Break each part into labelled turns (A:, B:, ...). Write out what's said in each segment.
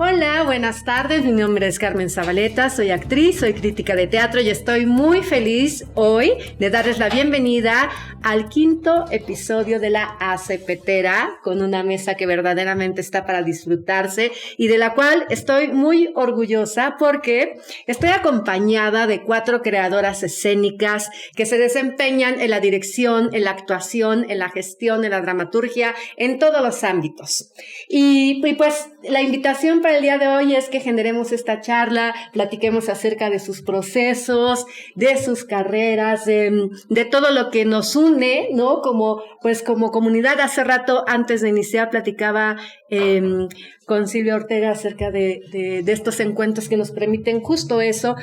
A: Hola, buenas tardes. Mi nombre es Carmen Zabaleta, soy actriz, soy crítica de teatro y estoy muy feliz hoy de darles la bienvenida al 5º episodio de la Acepetera, con una mesa que verdaderamente está para disfrutarse y de la cual estoy muy orgullosa porque estoy acompañada de 4 creadoras escénicas que se desempeñan en la dirección, en la actuación, en la gestión, en la dramaturgia, en todos los ámbitos. Y pues la invitación para el día de hoy es que generemos esta charla, platiquemos acerca de sus procesos, de sus carreras, de todo lo que nos une, ¿no? Como comunidad. Hace rato, antes de iniciar, platicaba con Silvia Ortega acerca de estos encuentros que nos permiten justo eso,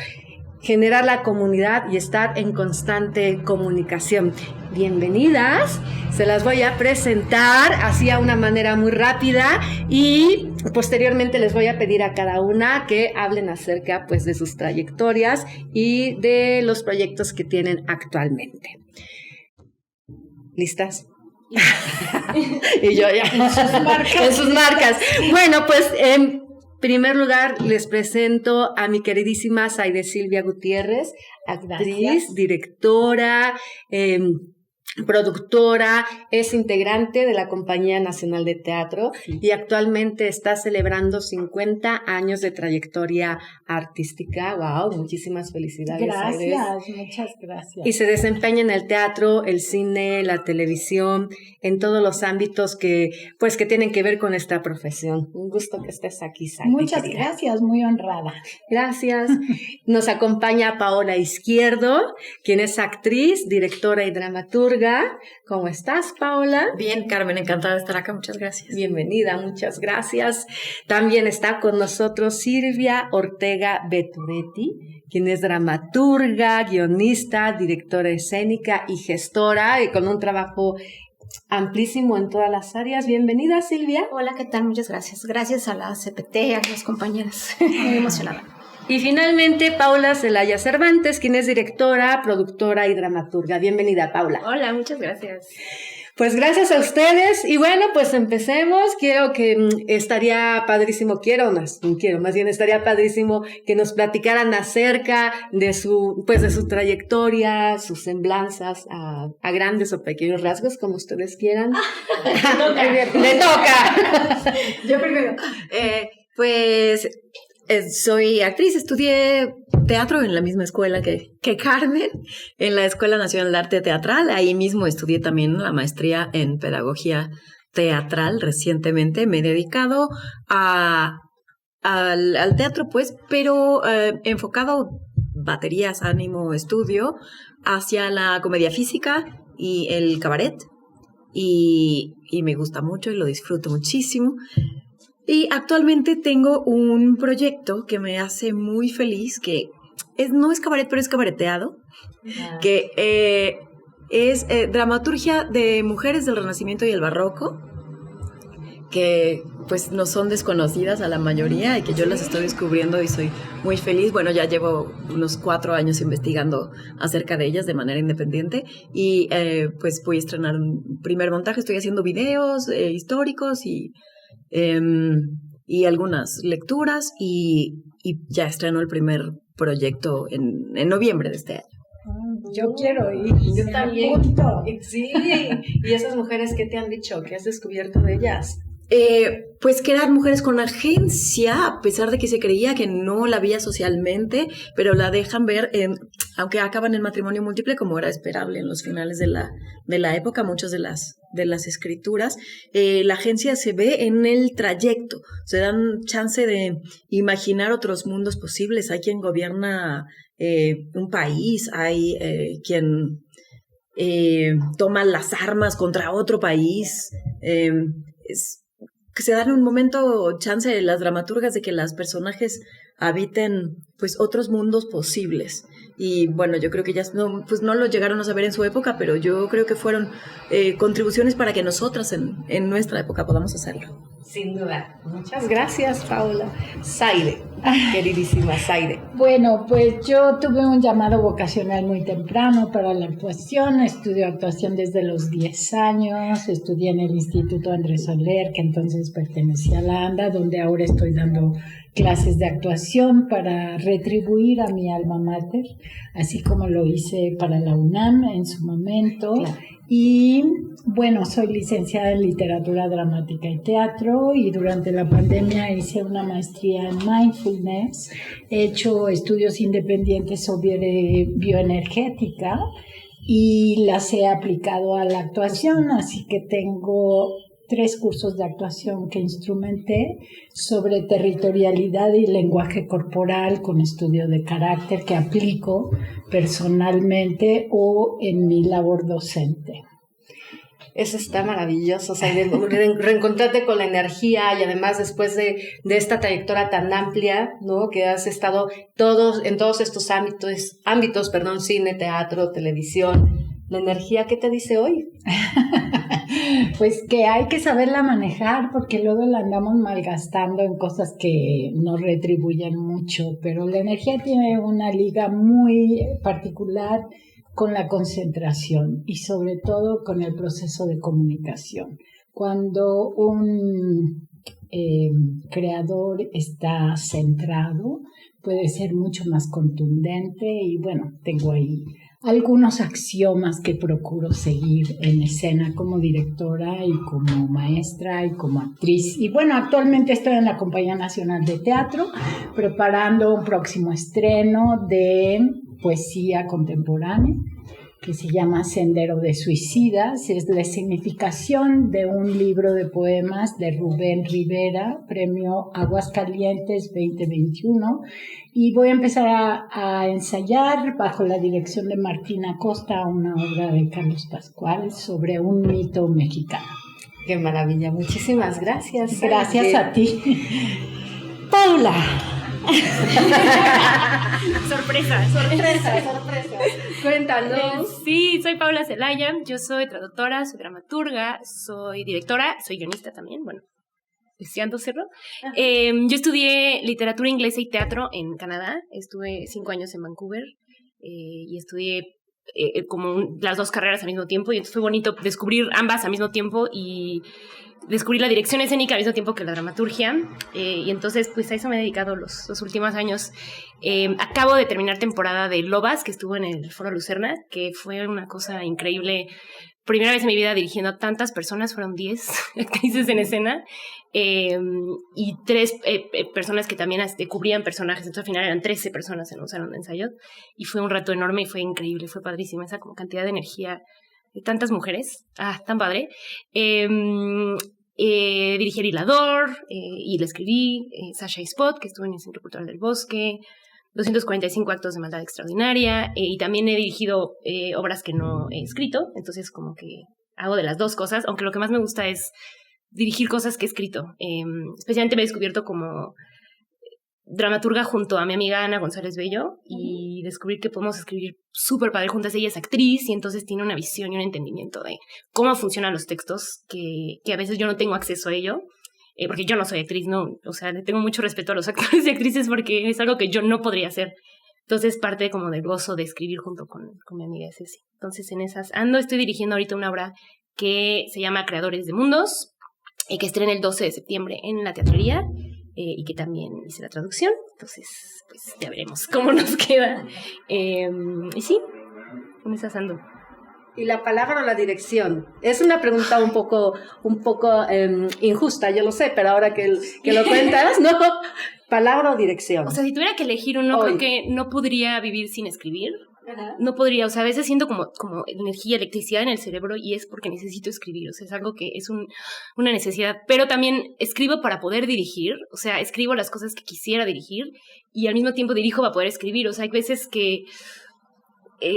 A: generar la comunidad y estar en constante comunicación. Bienvenidas, se las voy a presentar así a una manera muy rápida y posteriormente les voy a pedir a cada una que hablen acerca pues de sus trayectorias y de los proyectos que tienen actualmente. ¿Listas? Y yo ya. En sus marcas. Bueno, pues en primer lugar, les presento a mi queridísima Zaide Silvia Gutiérrez, actriz, gracias, directora, productora, es integrante de la Compañía Nacional de Teatro y actualmente está celebrando 50 años de trayectoria artística. ¡Wow! Muchísimas felicidades.
B: Gracias, muchas gracias.
A: Y se desempeña en el teatro, el cine, la televisión, en todos los ámbitos que tienen que ver con esta profesión. Un gusto que estés aquí, Zaide.
B: Muchas gracias, muy honrada.
A: Gracias. Nos acompaña Paola Izquierdo, quien es actriz, directora y dramaturga. ¿Cómo estás, Paola?
C: Bien, Carmen, encantada de estar acá, muchas gracias.
A: Bienvenida, muchas gracias. También está con nosotros Silvia Ortega Beturetti, quien es dramaturga, guionista, directora escénica y gestora, y con un trabajo amplísimo en todas las áreas. Bienvenida, Silvia.
C: Hola, ¿qué tal? Muchas gracias. Gracias a la CPT, a las compañeras. Muy emocionada.
A: Y finalmente, Paula Celaya Cervantes, quien es directora, productora y dramaturga. Bienvenida, Paula.
D: Hola, muchas gracias.
A: Pues gracias a ustedes. Y bueno, pues empecemos. Estaría padrísimo que nos platicaran acerca de su trayectoria, sus semblanzas a grandes o pequeños rasgos, como ustedes quieran. Le toca.
C: Yo primero. Soy actriz, estudié teatro en la misma escuela que Carmen, en la Escuela Nacional de Arte Teatral. Ahí mismo estudié también la maestría en pedagogía teatral. Recientemente me he dedicado al teatro, pero enfocado baterías, ánimo, estudio, hacia la comedia física y el cabaret. Y me gusta mucho y lo disfruto muchísimo. Y actualmente tengo un proyecto que me hace muy feliz, que no es cabaret, pero es cabareteado, que es dramaturgia de mujeres del Renacimiento y el Barroco, que pues no son desconocidas a la mayoría y que yo las estoy descubriendo y soy muy feliz. Bueno, ya llevo unos 4 años investigando acerca de ellas de manera independiente y pues voy a estrenar un primer montaje. Estoy haciendo videos históricos y algunas lecturas y ya estrenó el primer proyecto en noviembre de este año.
B: Yo quiero ir.
A: Yo también. Sí. ¿Y esas mujeres qué te han dicho? ¿Qué has descubierto de ellas?
C: Pues que eran mujeres con agencia, a pesar de que se creía que no la veía socialmente, pero la dejan ver, aunque acaban en matrimonio múltiple, como era esperable en los finales de la época, muchas de las escrituras, la agencia se ve en el trayecto, se dan chance de imaginar otros mundos posibles. Hay quien gobierna un país, hay quien toma las armas contra otro país, que se dan un momento chance de las dramaturgas de que las personajes habiten pues otros mundos posibles. Y bueno, yo creo que ellas no lo llegaron a saber en su época, pero yo creo que fueron contribuciones para que nosotras en nuestra época podamos hacerlo.
A: Sin duda. Muchas gracias, Paula. Zaire, queridísima Zaire.
B: Bueno, pues yo tuve un llamado vocacional muy temprano para la actuación. Estudio actuación desde los 10 años. Estudié en el Instituto Andrés Soler, que entonces pertenecía a la ANDA, donde ahora estoy dando clases de actuación para retribuir a mi alma mater, así como lo hice para la UNAM en su momento.
A: Claro.
B: Y bueno, soy licenciada en literatura dramática y teatro, y durante la pandemia hice una maestría en mindfulness. He hecho estudios independientes sobre bioenergética y las he aplicado a la actuación, así que tengo 3 cursos de actuación que instrumenté sobre territorialidad y lenguaje corporal con estudio de carácter que aplico personalmente o en mi labor docente.
A: Eso está maravilloso, o sea, reencontrarte con la energía y además después de esta trayectoria tan amplia, ¿no? Que has estado en todos estos ámbitos, cine, teatro, televisión. ¿La energía qué te dice hoy?
B: Pues que hay que saberla manejar, porque luego la andamos malgastando en cosas que nos retribuyen mucho, pero la energía tiene una liga muy particular con la concentración y sobre todo con el proceso de comunicación. Cuando un creador está centrado, puede ser mucho más contundente, y bueno, tengo ahí algunos axiomas que procuro seguir en escena como directora y como maestra y como actriz. Y bueno, actualmente estoy en la Compañía Nacional de Teatro preparando un próximo estreno de poesía contemporánea que se llama Sendero de Suicidas. Es la significación de un libro de poemas de Rubén Rivera, premio Aguascalientes 2021. Y voy a empezar a ensayar bajo la dirección de Martina Costa una obra de Carlos Pascual sobre un mito mexicano.
A: Qué maravilla, muchísimas gracias.
B: Gracias a ti.
A: Paula.
D: Sorpresa.
A: Cuéntanos.
D: Sí, soy Paula Celaya, yo soy traductora, soy dramaturga, soy directora, soy guionista también, bueno, deseando serlo. Yo estudié literatura inglesa y teatro en Canadá, estuve 5 años en Vancouver y estudié como las 2 carreras al mismo tiempo, y entonces fue bonito descubrir ambas al mismo tiempo y descubrí la dirección escénica al mismo tiempo que la dramaturgia, y entonces pues a eso me he dedicado los últimos años. Acabo de terminar temporada de Lobas, que estuvo en el Foro Lucerna, que fue una cosa increíble. Primera vez en mi vida dirigiendo a tantas personas, fueron 10 actrices en escena, y 3 personas que también cubrían personajes, entonces al final eran 13 personas en un salón de ensayo, y fue un rato enorme y fue increíble, fue padrísima esa como cantidad de energía de tantas mujeres, tan padre. Dirigí El Hilador, y le escribí, Sasha Spot, que estuvo en el Centro Cultural del Bosque, 245 actos de maldad extraordinaria, y también he dirigido obras que no he escrito, entonces como que hago de las 2 cosas, aunque lo que más me gusta es dirigir cosas que he escrito. Especialmente me he descubierto como dramaturga junto a mi amiga Ana González Bello, y descubrir que podemos escribir súper padre juntas. Ella es actriz y entonces tiene una visión y un entendimiento de cómo funcionan los textos, que a veces yo no tengo acceso a ello, porque yo no soy actriz, no, o sea, le tengo mucho respeto a los actores y actrices porque es algo que yo no podría hacer. Entonces parte como del gozo de escribir junto con mi amiga Ceci. Entonces en esas estoy dirigiendo ahorita una obra que se llama Creadores de Mundos, y que estrena el 12 de septiembre en la teatrería, y que también hice la traducción. Entonces pues ya veremos cómo nos queda. Y sí, en esas ando.
A: ¿Y la palabra o la dirección? Es una pregunta un poco injusta, yo lo sé, pero ahora que lo cuentas, ¿no? ¿Palabra o dirección?
D: O sea, si tuviera que elegir uno, creo que no podría vivir sin escribir. No podría, o sea, a veces siento como energía, electricidad en el cerebro, y es porque necesito escribir, o sea, es algo que es una necesidad, pero también escribo para poder dirigir, o sea, escribo las cosas que quisiera dirigir y al mismo tiempo dirijo para poder escribir. O sea, hay veces que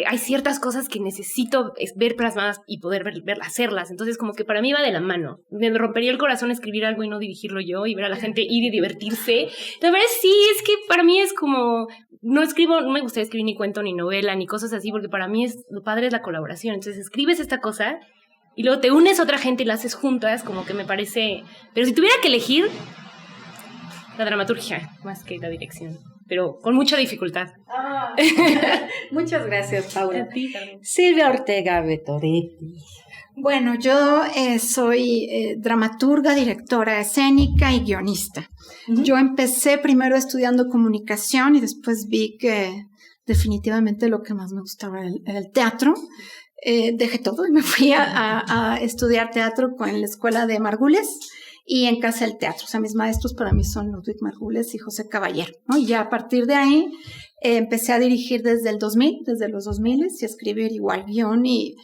D: hay ciertas cosas que necesito ver plasmadas y poder hacerlas, entonces como que para mí va de la mano. Me rompería el corazón escribir algo y no dirigirlo yo, y ver a la gente ir y divertirse. La verdad sí, es que para mí es como, no me gustaría escribir ni cuento ni novela ni cosas así, porque para mí lo padre es la colaboración. Entonces escribes esta cosa y luego te unes a otra gente y la haces juntas, como que me parece... Pero si tuviera que elegir, la dramaturgia más que la dirección, pero con mucha dificultad.
A: Muchas gracias, Paula.
D: A ti también.
A: Silvia Ortega Betoretti.
E: Bueno, yo soy dramaturga, directora escénica y guionista. Yo empecé primero estudiando comunicación y después vi que definitivamente lo que más me gustaba era el teatro. Dejé todo y me fui a estudiar teatro en la escuela de Margules y en Casa del Teatro. O sea, mis maestros para mí son Ludwig Margules y José Caballero, ¿no? Y ya a partir de ahí empecé a dirigir desde los 2000 y a escribir igual guión y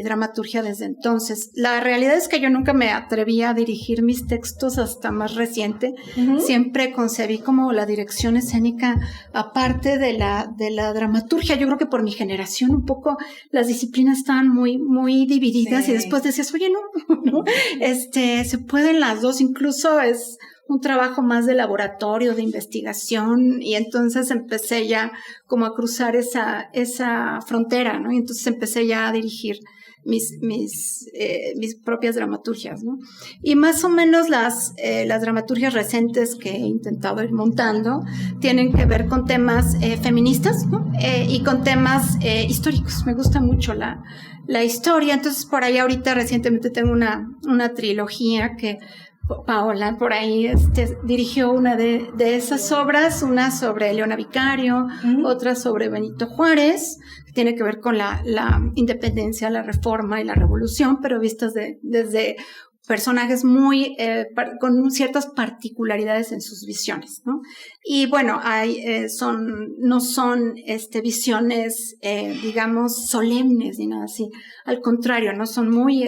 E: dramaturgia desde entonces. La realidad es que yo nunca me atreví a dirigir mis textos hasta más reciente. Siempre concebí como la dirección escénica aparte de la dramaturgia. Yo creo que por mi generación un poco las disciplinas estaban muy divididas y después decías, oye, no, se pueden las dos, incluso es un trabajo más de laboratorio, de investigación, y entonces empecé ya como a cruzar esa frontera, ¿no? Y entonces empecé ya a dirigir mis propias dramaturgias, ¿no? Y más o menos las dramaturgias recientes que he intentado ir montando tienen que ver con temas feministas, ¿no? Y con temas históricos. Me gusta mucho la historia, entonces por ahí ahorita recientemente tengo una trilogía que Paola por ahí dirigió una de esas obras, una sobre Leona Vicario, otra sobre Benito Juárez, que tiene que ver con la independencia, la reforma y la revolución, pero vistas desde personajes muy con ciertas particularidades en sus visiones, ¿no? Y bueno, no son visiones, digamos, solemnes ni nada así. Al contrario, ¿no? Son muy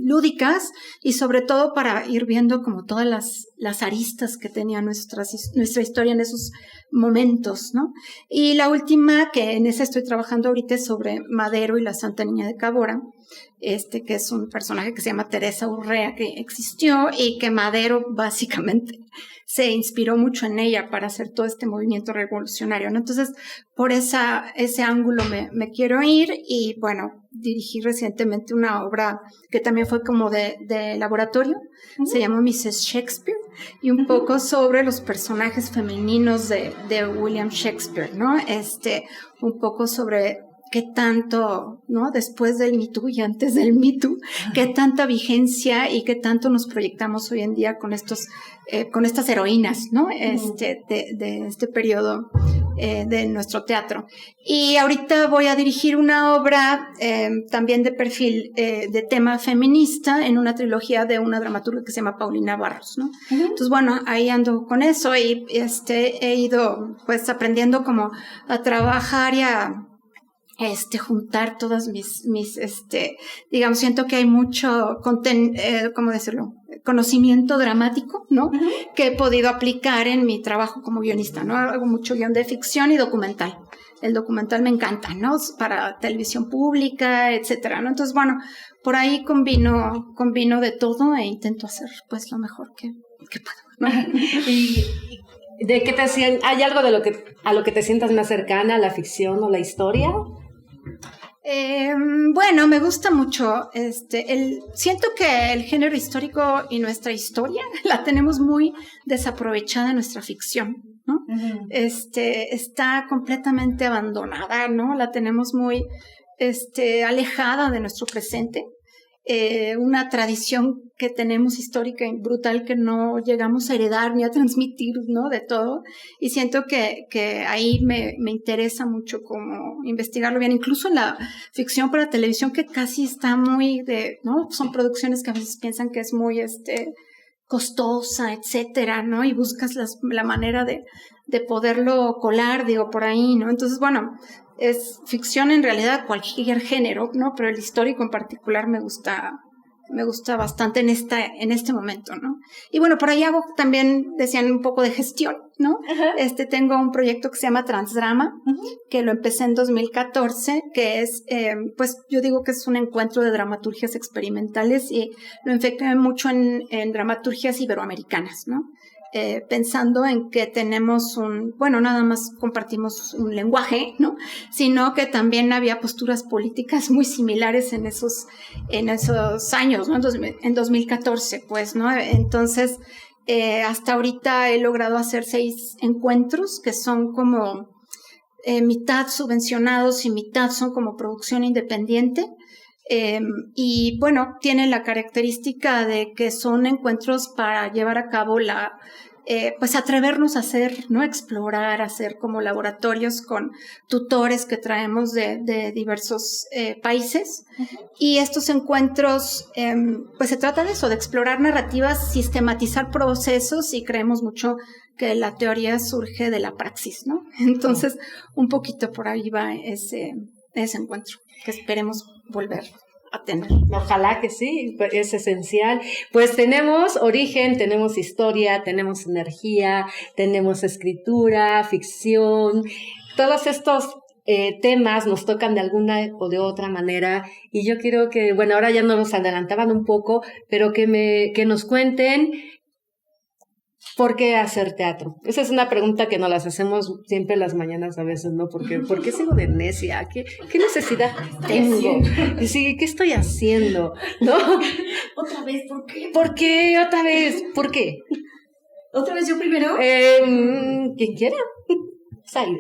E: lúdicas y sobre todo para ir viendo como todas las aristas que tenía nuestra historia en esos momentos, ¿no? Y la última, que en esa estoy trabajando ahorita, es sobre Madero y la Santa Niña de Cabora, que es un personaje que se llama Teresa Urrea, que existió y que Madero básicamente se inspiró mucho en ella para hacer todo este movimiento revolucionario, ¿no? Entonces, por ese ángulo me quiero ir y, bueno, dirigí recientemente una obra que también fue como de laboratorio, se llama Mrs. Shakespeare, y un poco sobre los personajes femeninos de William Shakespeare, ¿no? Un poco sobre qué tanto, ¿no? Después del Me Too y antes del Me Too, qué tanta vigencia y qué tanto nos proyectamos hoy en día con estas heroínas, ¿no? De este periodo de nuestro teatro. Y ahorita voy a dirigir una obra también de perfil de tema feminista en una trilogía de una dramaturga que se llama Paulina Barros, ¿no? Entonces, bueno, ahí ando con eso y he ido pues aprendiendo como a trabajar y a juntar todas mis digamos, siento que hay mucho ¿cómo decirlo? Conocimiento dramático, ¿no? Que he podido aplicar en mi trabajo como guionista, ¿no? Hago mucho guión de ficción y documental. El documental me encanta, ¿no? Para televisión pública, etcétera, ¿no? Entonces, bueno, por ahí combino de todo e intento hacer, pues, lo mejor que puedo, ¿no?
A: ¿Y de qué hay algo a lo que te sientas más cercana, la ficción o la historia?
E: Bueno, me gusta mucho, siento que el género histórico y nuestra historia la tenemos muy desaprovechada en nuestra ficción, ¿no? Está completamente abandonada, ¿no? La tenemos muy, alejada de nuestro presente. Una tradición que tenemos histórica y brutal que no llegamos a heredar ni a transmitir, ¿no? De todo. Y siento que ahí me interesa mucho como investigarlo bien. Incluso en la ficción para televisión, que casi está muy ¿no? Son producciones que a veces piensan que es muy, costosa, etcétera, ¿no? Y buscas la manera de poderlo colar, digo, por ahí, ¿no? Entonces, bueno, es ficción en realidad cualquier género, ¿no? Pero el histórico en particular me gusta bastante en este momento, ¿no? Y bueno, por ahí hago también, decían, un poco de gestión, ¿no? Tengo un proyecto que se llama Transdrama, que lo empecé en 2014, que es, pues yo digo que es un encuentro de dramaturgias experimentales y lo enfoqué mucho en dramaturgias iberoamericanas, ¿no? pensando en que tenemos nada más compartimos un lenguaje, ¿no? Sino que también había posturas políticas muy similares en esos años, ¿no? En 2014, pues, ¿no? Entonces, hasta ahorita he logrado hacer 6 encuentros que son como mitad subvencionados y mitad son como producción independiente. Y bueno, tiene la característica de que son encuentros para llevar a cabo pues atrevernos a hacer, ¿no? Explorar, hacer como laboratorios con tutores que traemos de diversos países. Uh-huh. Y estos encuentros, pues se trata de eso, de explorar narrativas, sistematizar procesos, y creemos mucho que la teoría surge de la praxis, ¿no? Entonces, un poquito por ahí va ese encuentro, que esperemos volver a tener.
A: Ojalá que sí, es esencial. Pues tenemos origen, tenemos historia, tenemos energía, tenemos escritura, ficción, todos estos temas nos tocan de alguna o de otra manera, y yo quiero que, bueno, ahora ya nos adelantaban un poco, pero que nos cuenten ¿por qué hacer teatro? Esa es una pregunta que nos las hacemos siempre las mañanas a veces, ¿no? ¿Por qué sigo de necia? ¿Qué necesidad tengo? Sí, ¿qué estoy haciendo? ¿No?
C: ¿Otra vez? ¿Por qué?
A: ¿Por qué? ¿Otra vez? ¿Por qué?
C: ¿Otra vez yo primero?
A: Quien quiera. Sale.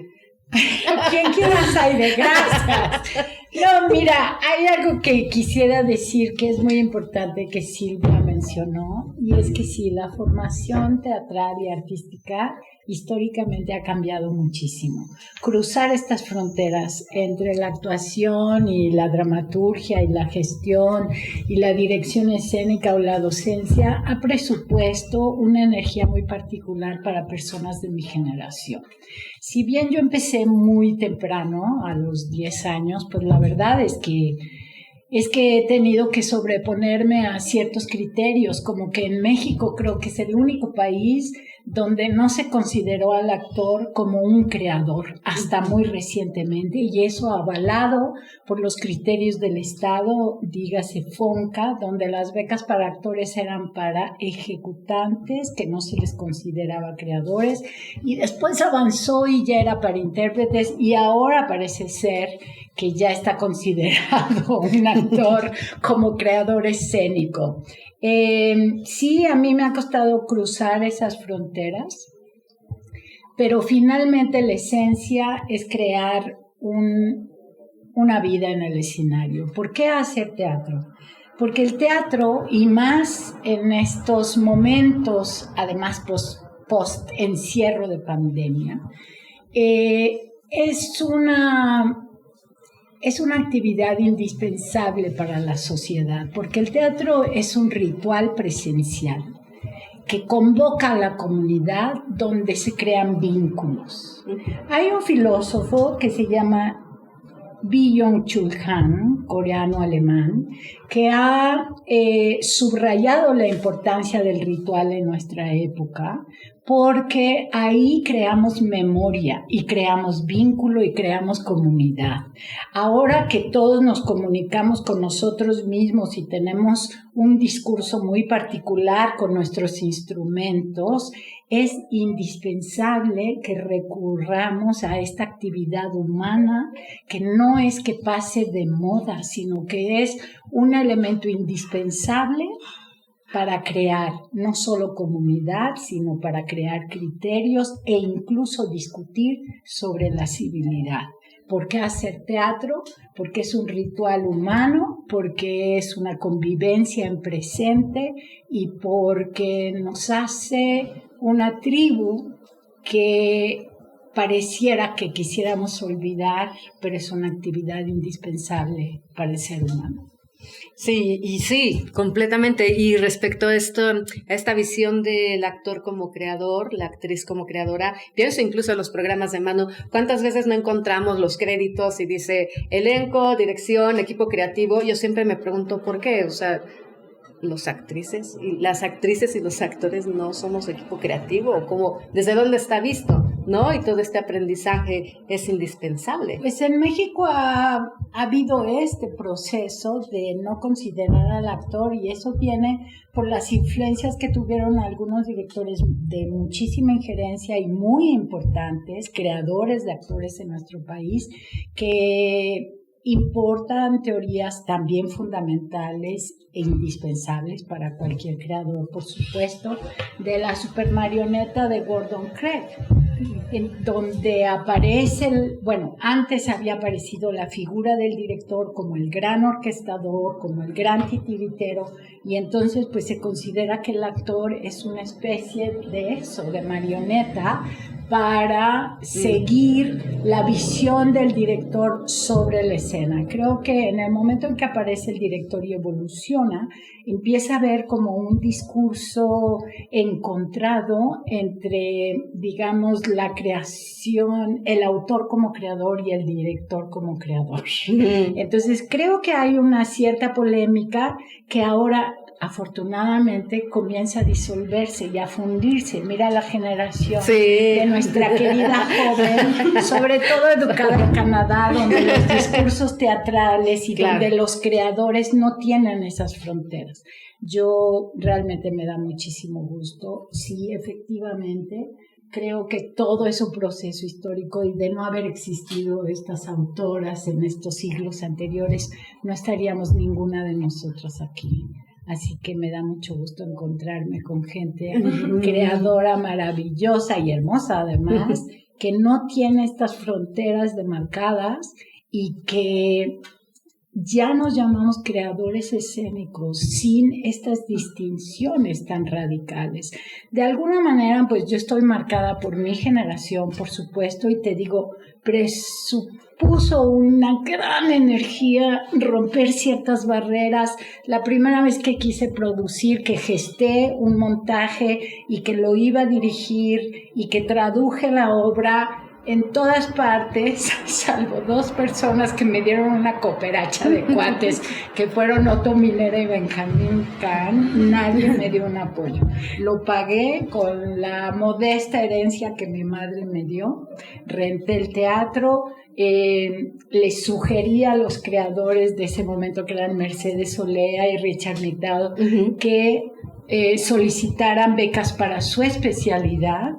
B: Quien quiera, Saide, gracias. No, mira, hay algo que quisiera decir que es muy importante que Silvia mencionó, y es que sí, la formación teatral y artística históricamente ha cambiado muchísimo. Cruzar estas fronteras entre la actuación y la dramaturgia y la gestión y la dirección escénica o la docencia ha presupuesto una energía muy particular para personas de mi generación. Si bien yo empecé muy temprano, a los 10 años, pues la verdad es que he tenido que sobreponerme a ciertos criterios, como que en México creo que es el único país donde no se consideró al actor como un creador hasta muy recientemente, y eso avalado por los criterios del Estado, dígase FONCA, donde las becas para actores eran para ejecutantes, que no se les consideraba creadores, y después avanzó y ya era para intérpretes, y ahora parece ser que ya está considerado un actor como creador escénico. Sí, a mí me ha costado cruzar esas fronteras, pero finalmente la esencia es crear una vida en el escenario. ¿Por qué hacer teatro? Porque el teatro, y más en estos momentos, además post encierro de pandemia, es una actividad indispensable para la sociedad, porque el teatro es un ritual presencial que convoca a la comunidad, donde se crean vínculos. Hay un filósofo que se llama Byung-Chul Han, coreano-alemán, que ha subrayado la importancia del ritual en nuestra época, porque ahí creamos memoria y creamos vínculo y creamos comunidad. Ahora que todos nos comunicamos con nosotros mismos y tenemos un discurso muy particular con nuestros instrumentos, es indispensable que recurramos a esta actividad humana, que no es que pase de moda, sino que es un elemento indispensable para crear no solo comunidad, sino para crear criterios e incluso discutir sobre la civilidad. ¿Por qué hacer teatro? Porque es un ritual humano, porque es una convivencia en presente y porque nos hace una tribu que pareciera que quisiéramos olvidar, pero es una actividad indispensable para el ser humano.
A: Sí, y sí, completamente. Y respecto a esta visión del actor como creador, la actriz como creadora, pienso incluso en los programas de Manu, ¿cuántas veces no encontramos los créditos y dice elenco, dirección, equipo creativo? Yo siempre me pregunto ¿por qué? O sea, las actrices y los actores no somos equipo creativo, ¿o cómo? ¿Desde dónde está visto? ¿no? Y todo este aprendizaje es indispensable.
B: Pues en México ha habido este proceso de no considerar al actor, y eso viene por las influencias que tuvieron algunos directores de muchísima injerencia y muy importantes, creadores de actores en nuestro país, que importan teorías también fundamentales e indispensables para cualquier creador, por supuesto, de la supermarioneta de Gordon Craig, en donde aparece, antes había aparecido la figura del director como el gran orquestador, como el gran titiritero, y entonces pues se considera que el actor es una especie de eso, de marioneta, para seguir la visión del director sobre la escena. Creo que en el momento en que aparece el director y evoluciona, empieza a haber como un discurso encontrado entre, digamos, la creación, el autor como creador y el director como creador. Entonces creo que hay una cierta polémica que ahora afortunadamente comienza a disolverse y a fundirse. Mira la generación de nuestra querida joven, sobre todo educada en Canadá, donde los discursos teatrales y donde los creadores no tienen esas fronteras. Yo realmente me da muchísimo gusto. Sí, efectivamente, creo que todo es un proceso histórico, y de no haber existido estas autoras en estos siglos anteriores, no estaríamos ninguna de nosotros aquí. Así que me da mucho gusto encontrarme con gente creadora maravillosa y hermosa además, que no tiene estas fronteras demarcadas y que ya nos llamamos creadores escénicos sin estas distinciones tan radicales. De alguna manera, pues yo estoy marcada por mi generación, por supuesto, y te digo, puso una gran energía romper ciertas barreras. La primera vez que quise producir, que gesté un montaje y que lo iba a dirigir y que traduje la obra en todas partes, salvo 2 personas que me dieron una cooperacha de cuates, que fueron Otto Milera y Benjamín Kahn, nadie me dio un apoyo. Lo pagué con la modesta herencia que mi madre me dio, renté el teatro, les sugerí a los creadores de ese momento, que eran Mercedes Olea y Richard Migdal, que solicitaran becas para su especialidad,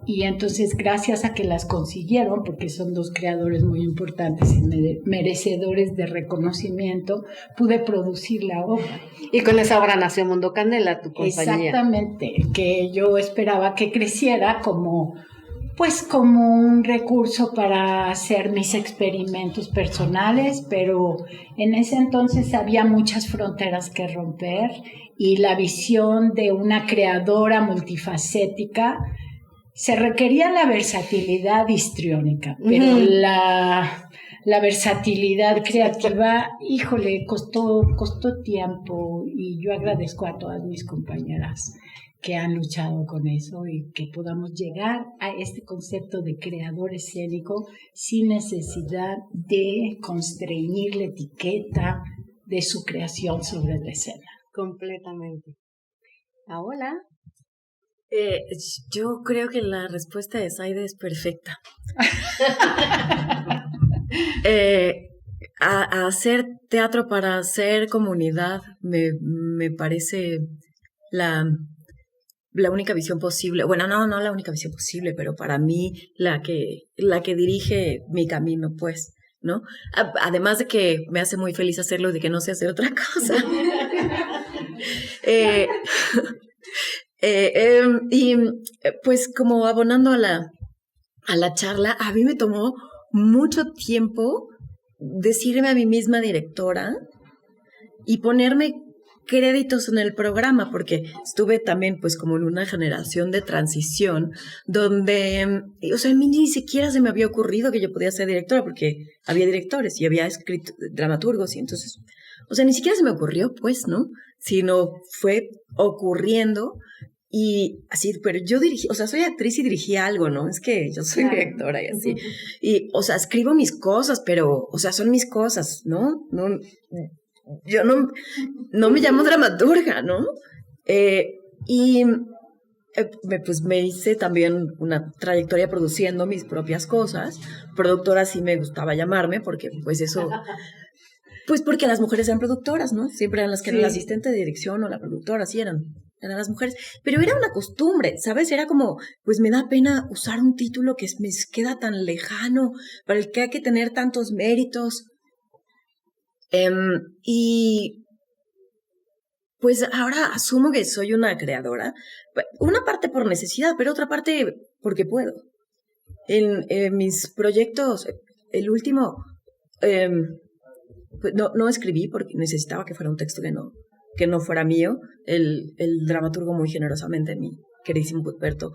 B: y entonces gracias a que las consiguieron, porque son 2 creadores muy importantes y merecedores de reconocimiento, pude producir la obra.
A: Y con esa obra nació Mundo Canela, tu compañía.
B: Exactamente, que yo esperaba que creciera como un recurso para hacer mis experimentos personales, pero en ese entonces había muchas fronteras que romper, y la visión de una creadora multifacética se requería la versatilidad histriónica, pero la versatilidad creativa, híjole, costó tiempo, y yo agradezco a todas mis compañeras que han luchado con eso, y que podamos llegar a este concepto de creador escénico sin necesidad de constreñir la etiqueta de su creación sobre la escena.
A: Completamente. Paola.
C: Yo creo que la respuesta de Zaide es perfecta. A hacer teatro para hacer comunidad me parece la única visión posible. Bueno, no la única visión posible, pero para mí la que dirige mi camino, pues, ¿no? Además de que me hace muy feliz hacerlo y de que no sé hacer otra cosa. Y pues como abonando a la charla, a mí me tomó mucho tiempo decirme a mí misma directora y ponerme créditos en el programa, porque estuve también pues como en una generación de transición donde, o sea, a mí ni siquiera se me había ocurrido que yo podía ser directora, porque había directores y había escrito dramaturgos, y entonces, o sea, ni siquiera se me ocurrió, pues, ¿no? Sino fue ocurriendo. Y así, pero yo dirigí, o sea, soy actriz y dirigí algo, ¿no? Es que yo soy directora y así. Y, o sea, escribo mis cosas, pero, o sea, son mis cosas, ¿no? Yo no me llamo dramaturga, ¿no? Y pues me hice también una trayectoria produciendo mis propias cosas. Productora sí me gustaba llamarme, porque pues eso... Pues porque las mujeres eran productoras, ¿no? Siempre eran las que eran la asistente de dirección o la productora, sí eran las mujeres. Pero era una costumbre, ¿sabes? Era como, pues me da pena usar un título que me queda tan lejano, para el que hay que tener tantos méritos. Y pues ahora asumo que soy una creadora. Una parte por necesidad, pero otra parte porque puedo. En mis proyectos, el último... pues no escribí porque necesitaba que fuera un texto que no fuera mío. El dramaturgo muy generosamente, mi queridísimo Cuthberto,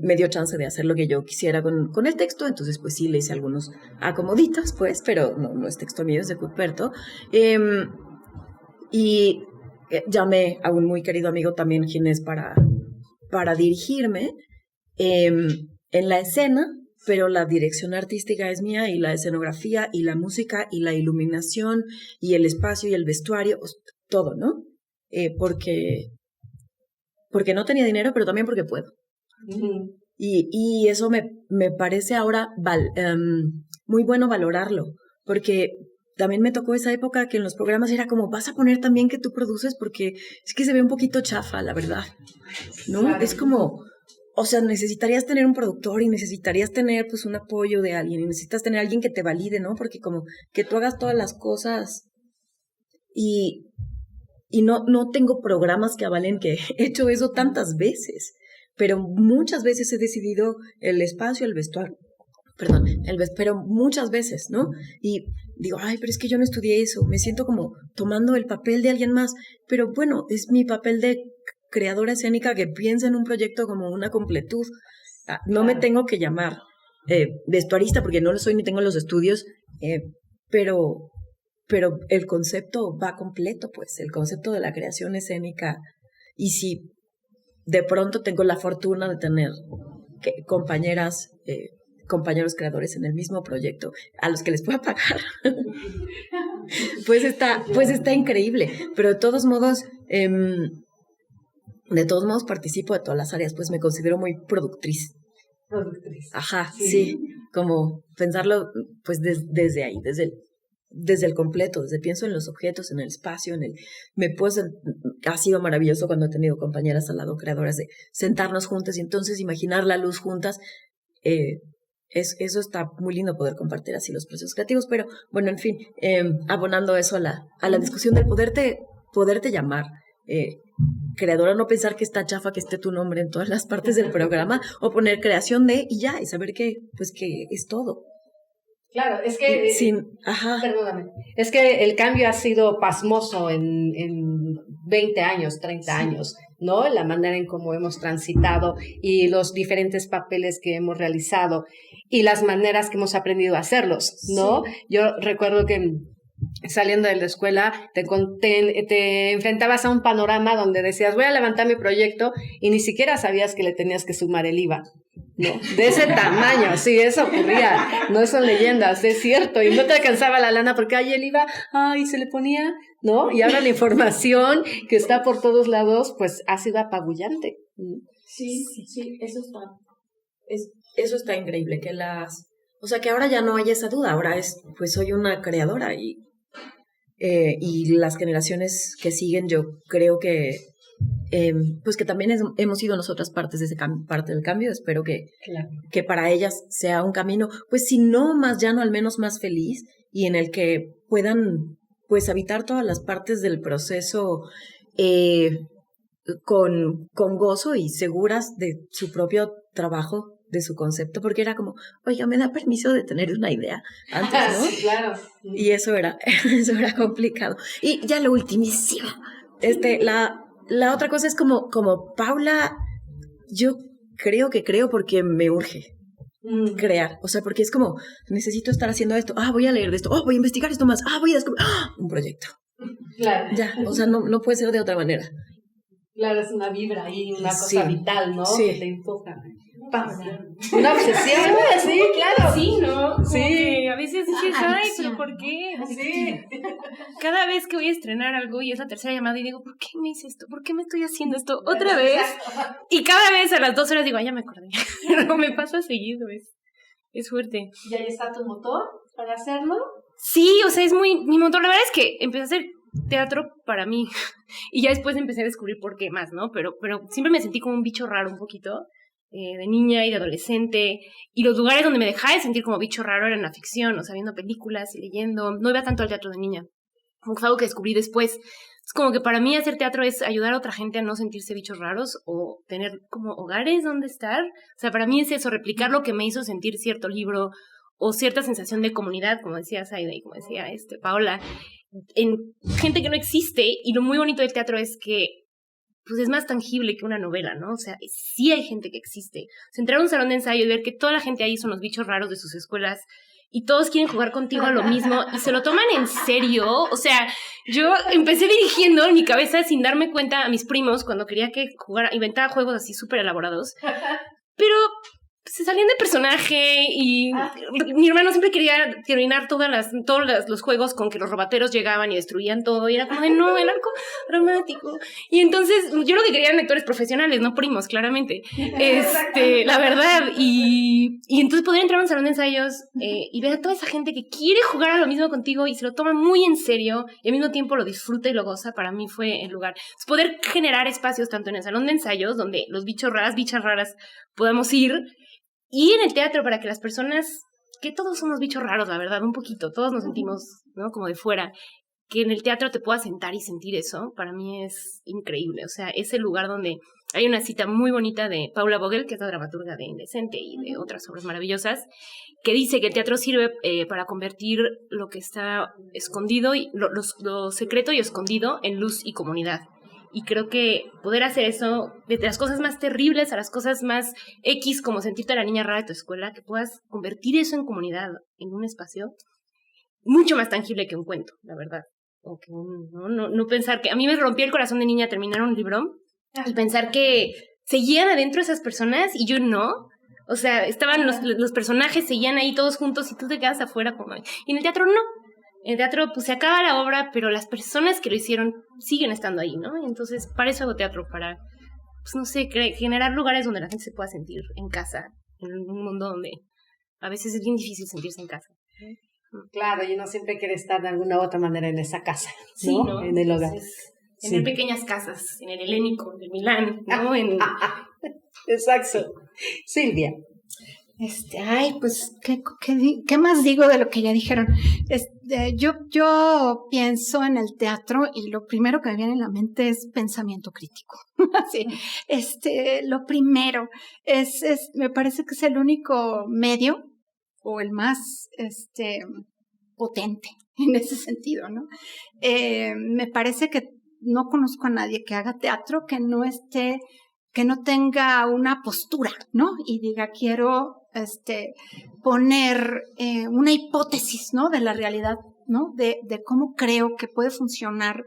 C: me dio chance de hacer lo que yo quisiera con el texto. Entonces pues sí le hice algunos acomoditos, pues, pero no es texto mío, es de Cuthberto. Y llamé a un muy querido amigo también, quien es para dirigirme en la escena, pero la dirección artística es mía, y la escenografía, y la música, y la iluminación, y el espacio, y el vestuario, todo, ¿no? Porque no tenía dinero, pero también porque puedo. Uh-huh. Y eso me parece ahora muy bueno valorarlo, porque también me tocó esa época que en los programas era como, vas a poner también que tú produces, porque es que se ve un poquito chafa, la verdad, ¿no? Claro. Es como... O sea, necesitarías tener un productor y necesitarías tener pues un apoyo de alguien y necesitas tener alguien que te valide, ¿no? Porque como que tú hagas todas las cosas y no tengo programas que avalen que he hecho eso tantas veces, pero muchas veces he decidido el espacio, el vestuario, pero muchas veces, ¿no? Y digo, ay, pero es que yo no estudié eso, me siento como tomando el papel de alguien más, pero bueno, es mi papel de creadora escénica que piensa en un proyecto como una completud. No me tengo que llamar vestuarista porque no lo soy ni tengo los estudios, pero el concepto va completo, pues, el concepto de la creación escénica. Y si de pronto tengo la fortuna de tener compañeros creadores en el mismo proyecto a los que les pueda pagar, pues está increíble. Pero de todos modos participo de todas las áreas, pues me considero muy productriz. Ajá, sí. Como pensarlo pues desde ahí, desde el completo, pienso en los objetos, en el espacio, ha sido maravilloso cuando he tenido compañeras al lado creadoras de sentarnos juntas y entonces imaginar la luz juntas. Eso está muy lindo, poder compartir así los procesos creativos, pero bueno, en fin, abonando eso a la discusión del poderte llamar creadora, no pensar que está chafa que esté tu nombre en todas las partes del programa, o poner creación de y ya, y saber que es todo.
A: Claro, es que... Perdóname. Es que el cambio ha sido pasmoso en 20 años, 30 años, ¿no? La manera en cómo hemos transitado y los diferentes papeles que hemos realizado y las maneras que hemos aprendido a hacerlos, ¿no? Sí. Yo recuerdo que saliendo de la escuela te enfrentabas a un panorama donde decías, voy a levantar mi proyecto, y ni siquiera sabías que le tenías que sumar el IVA, ¿no? De ese tamaño, sí, eso ocurría, no son leyendas, es cierto, y no te alcanzaba la lana porque el IVA, se le ponía, ¿no? Y ahora la información que está por todos lados, pues ha sido apabullante.
C: Sí, eso está increíble, o sea, que ahora ya no hay esa duda, ahora pues soy una creadora y las generaciones que siguen, yo creo que pues que también hemos sido nosotras parte del cambio. Espero que para ellas sea un camino, pues si no más llano, al menos más feliz, y en el que puedan pues habitar todas las partes del proceso con gozo y seguras de su propio trabajo, de su concepto, porque era como, oiga, me da permiso de tener una idea antes, ¿no?
A: Sí, claro.
C: Y eso era complicado. Y ya lo ultimísimo, la otra cosa es como Paula, yo creo porque me urge crear, o sea, porque es como, necesito estar haciendo esto, voy a leer de esto, voy a investigar esto más, voy a descubrir, un proyecto.
A: Claro.
C: Ya, o sea, no puede ser de otra manera.
A: Claro, es una vibra ahí, una cosa vital, ¿no?
C: Sí.
A: Que te empuja. pasión. Una obsesión, sí, claro.
D: Sí, ¿no? Como
A: Sí.
D: que a veces dices, ay,
E: Adicción.
D: pero ¿por qué?
A: Sí.
D: Cada vez que voy a estrenar algo y es la tercera llamada y digo, ¿por qué me hice esto? ¿Por qué me estoy haciendo esto otra vez? Y cada vez a las 2 horas digo, ay, ya me acordé. Pero me pasa seguido, es fuerte.
A: ¿Y ahí está tu motor para hacerlo?
D: Sí, o sea, es mi motor. La verdad es que empecé a hacer teatro para mí y ya después empecé a descubrir por qué más, ¿no? Pero siempre me sentí como un bicho raro un poquito, de niña y de adolescente, y los lugares donde me dejaba de sentir como bicho raro eran la ficción, o sea, viendo películas y leyendo. No iba tanto al teatro de niña, como que fue algo que descubrí después. Es como que para mí hacer teatro es ayudar a otra gente a no sentirse bichos raros o tener como hogares donde estar. O sea, para mí es eso, replicar lo que me hizo sentir cierto libro o cierta sensación de comunidad, como decía Zaida y como decía Paola, en gente que no existe. Y lo muy bonito del teatro es que pues es más tangible que una novela, ¿no? O sea, sí hay gente que existe. O sea, entrar a un salón de ensayo y ver que toda la gente ahí son los bichos raros de sus escuelas y todos quieren jugar contigo a lo mismo y se lo toman en serio. O sea, yo empecé dirigiendo en mi cabeza sin darme cuenta a mis primos cuando quería que jugara, inventaba juegos así súper elaborados, pero se salían de personaje y mi hermano siempre quería terminar todos los juegos con que los robateros llegaban y destruían todo y era como de no, el arco dramático. Y entonces yo lo que quería eran actores profesionales, no primos, claramente. La verdad. Y entonces poder entrar a un salón de ensayos y ver a toda esa gente que quiere jugar a lo mismo contigo y se lo toma muy en serio y al mismo tiempo lo disfruta y lo goza, para mí fue el lugar. Entonces, poder generar espacios tanto en el salón de ensayos donde los bichas raras podamos ir, y en el teatro para que las personas, que todos somos bichos raros, la verdad, un poquito, todos nos sentimos, ¿no? Como de fuera, que en el teatro te puedas sentar y sentir eso, para mí es increíble. O sea, es el lugar donde hay una cita muy bonita de Paula Vogel, que es la dramaturga de Indecente y de otras obras maravillosas, que dice que el teatro sirve para convertir lo que está escondido, y lo secreto y escondido en luz y comunidad. Y creo que poder hacer eso, desde las cosas más terribles a las cosas más X, como sentirte a la niña rara de tu escuela, que puedas convertir eso en comunidad, en un espacio mucho más tangible que un cuento, la verdad. O que no pensar que... A mí me rompió el corazón de niña terminar un libro y pensar que seguían adentro esas personas y yo no. O sea, estaban los personajes, seguían ahí todos juntos y tú te quedas afuera como... Y en el teatro no. En el teatro, pues se acaba la obra, pero las personas que lo hicieron siguen estando ahí, ¿no? Y entonces, para eso hago teatro, para, pues no sé, generar lugares donde la gente se pueda sentir en casa, en un mundo donde a veces es bien difícil sentirse en casa.
A: Claro, y uno siempre quiere estar de alguna u otra manera en esa casa, ¿no?
D: Sí, ¿no?
A: En el hogar.
D: Tener pequeñas casas, en el Helénico, en el Milán, ¿no?
A: Exacto. Silvia.
E: Pues, ¿qué más digo de lo que ya dijeron? Yo pienso en el teatro y lo primero que me viene en la mente es pensamiento crítico. Así, lo primero me parece que es el único medio o el más, potente en ese sentido, ¿no? Me parece que no conozco a nadie que haga teatro que no tenga una postura, ¿no? Y diga, quiero poner una hipótesis, ¿no? De la realidad, ¿no? De cómo creo que puede funcionar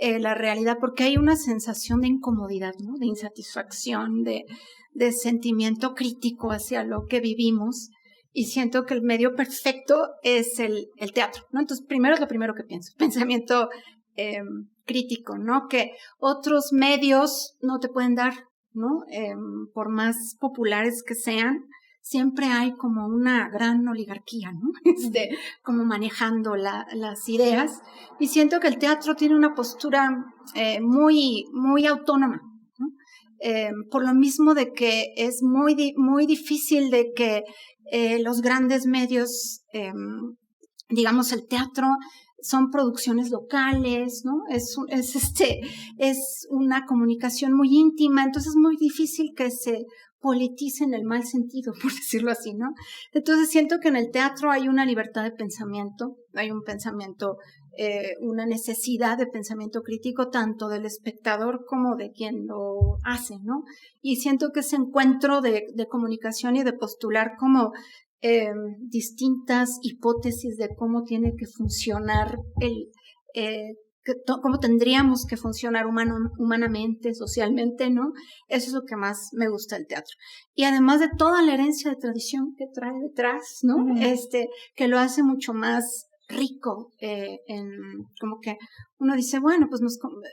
E: la realidad, porque hay una sensación de incomodidad, ¿no? De insatisfacción, de sentimiento crítico hacia lo que vivimos, y siento que el medio perfecto es el teatro, ¿no? Entonces, primero es lo primero que pienso, pensamiento crítico, ¿no? Que otros medios no te pueden dar, ¿no? Por más populares que sean, siempre hay como una gran oligarquía, ¿no? Como manejando las ideas, y siento que el teatro tiene una postura muy, muy autónoma, ¿no? Por lo mismo de que es muy, muy difícil de que los grandes medios, digamos el teatro, son producciones locales, ¿no? Es una comunicación muy íntima, entonces es muy difícil que se politice en el mal sentido, por decirlo así, ¿no? Entonces siento que en el teatro hay una libertad de pensamiento, hay un pensamiento, una necesidad de pensamiento crítico, tanto del espectador como de quien lo hace, ¿no? Y siento que ese encuentro de comunicación y de postular como distintas hipótesis de cómo tiene que funcionar cómo tendríamos que funcionar humanamente, socialmente, ¿no? Eso es lo que más me gusta del teatro. Y además de toda la herencia de tradición que trae detrás, ¿no? Que lo hace mucho más rico, como que uno dice, bueno, pues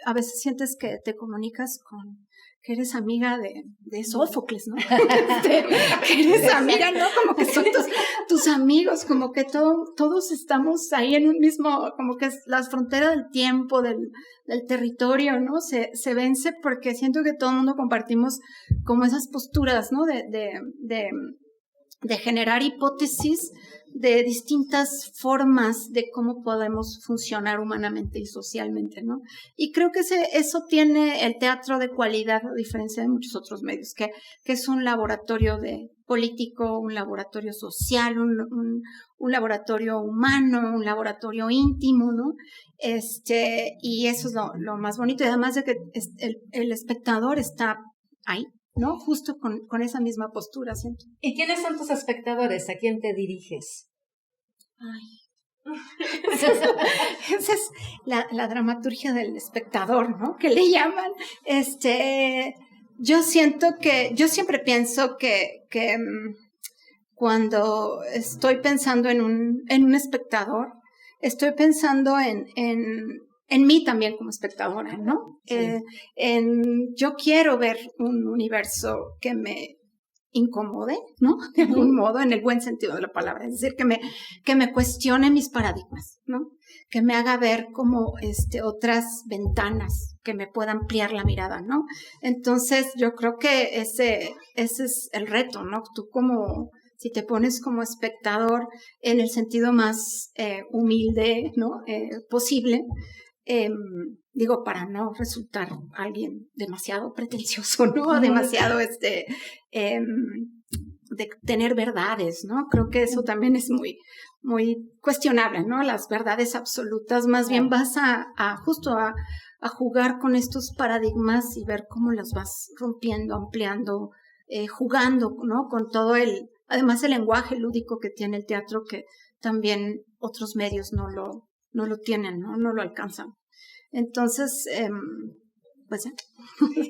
E: a veces sientes que te comunicas que eres amiga de Sófocles, ¿no? Que eres amiga, ¿no? Como que son tus amigos, como que todos estamos ahí en un mismo, como que las fronteras del tiempo, del territorio, ¿no? Se vence porque siento que todo el mundo compartimos como esas posturas, ¿no? De generar hipótesis de distintas formas de cómo podemos funcionar humanamente y socialmente, ¿no? Y creo que eso tiene el teatro de cualidad, a diferencia de muchos otros medios, que es un laboratorio político, un laboratorio social, un laboratorio humano, un laboratorio íntimo, ¿no? Y eso es lo más bonito, y además de que el espectador está ahí, ¿no? Justo con esa misma postura, siento.
A: ¿Y quiénes son tus espectadores? ¿A quién te diriges?
E: Ay. Esa es la dramaturgia del espectador, ¿no? Que le llaman. Yo siempre pienso que cuando estoy pensando en un espectador, estoy pensando en mí también como espectadora, ¿no? Sí. Yo quiero ver un universo que me incomode, ¿no? De algún modo, en el buen sentido de la palabra, es decir, que me cuestione mis paradigmas, ¿no? Que me haga ver como otras ventanas que me puedan ampliar la mirada, ¿no? Entonces, yo creo que ese es el reto, ¿no? Tú si te pones como espectador en el sentido más humilde, ¿no? Posible, digo, para no resultar alguien demasiado pretencioso, ¿no? Demasiado, de tener verdades, ¿no? Creo que eso también es muy, muy cuestionable, ¿no? Las verdades absolutas, más bien vas justo a jugar con estos paradigmas y ver cómo los vas rompiendo, ampliando, jugando, ¿no? Con todo además el lenguaje lúdico que tiene el teatro, que también otros medios no lo tienen, ¿no? No lo alcanzan. Entonces, pues ya.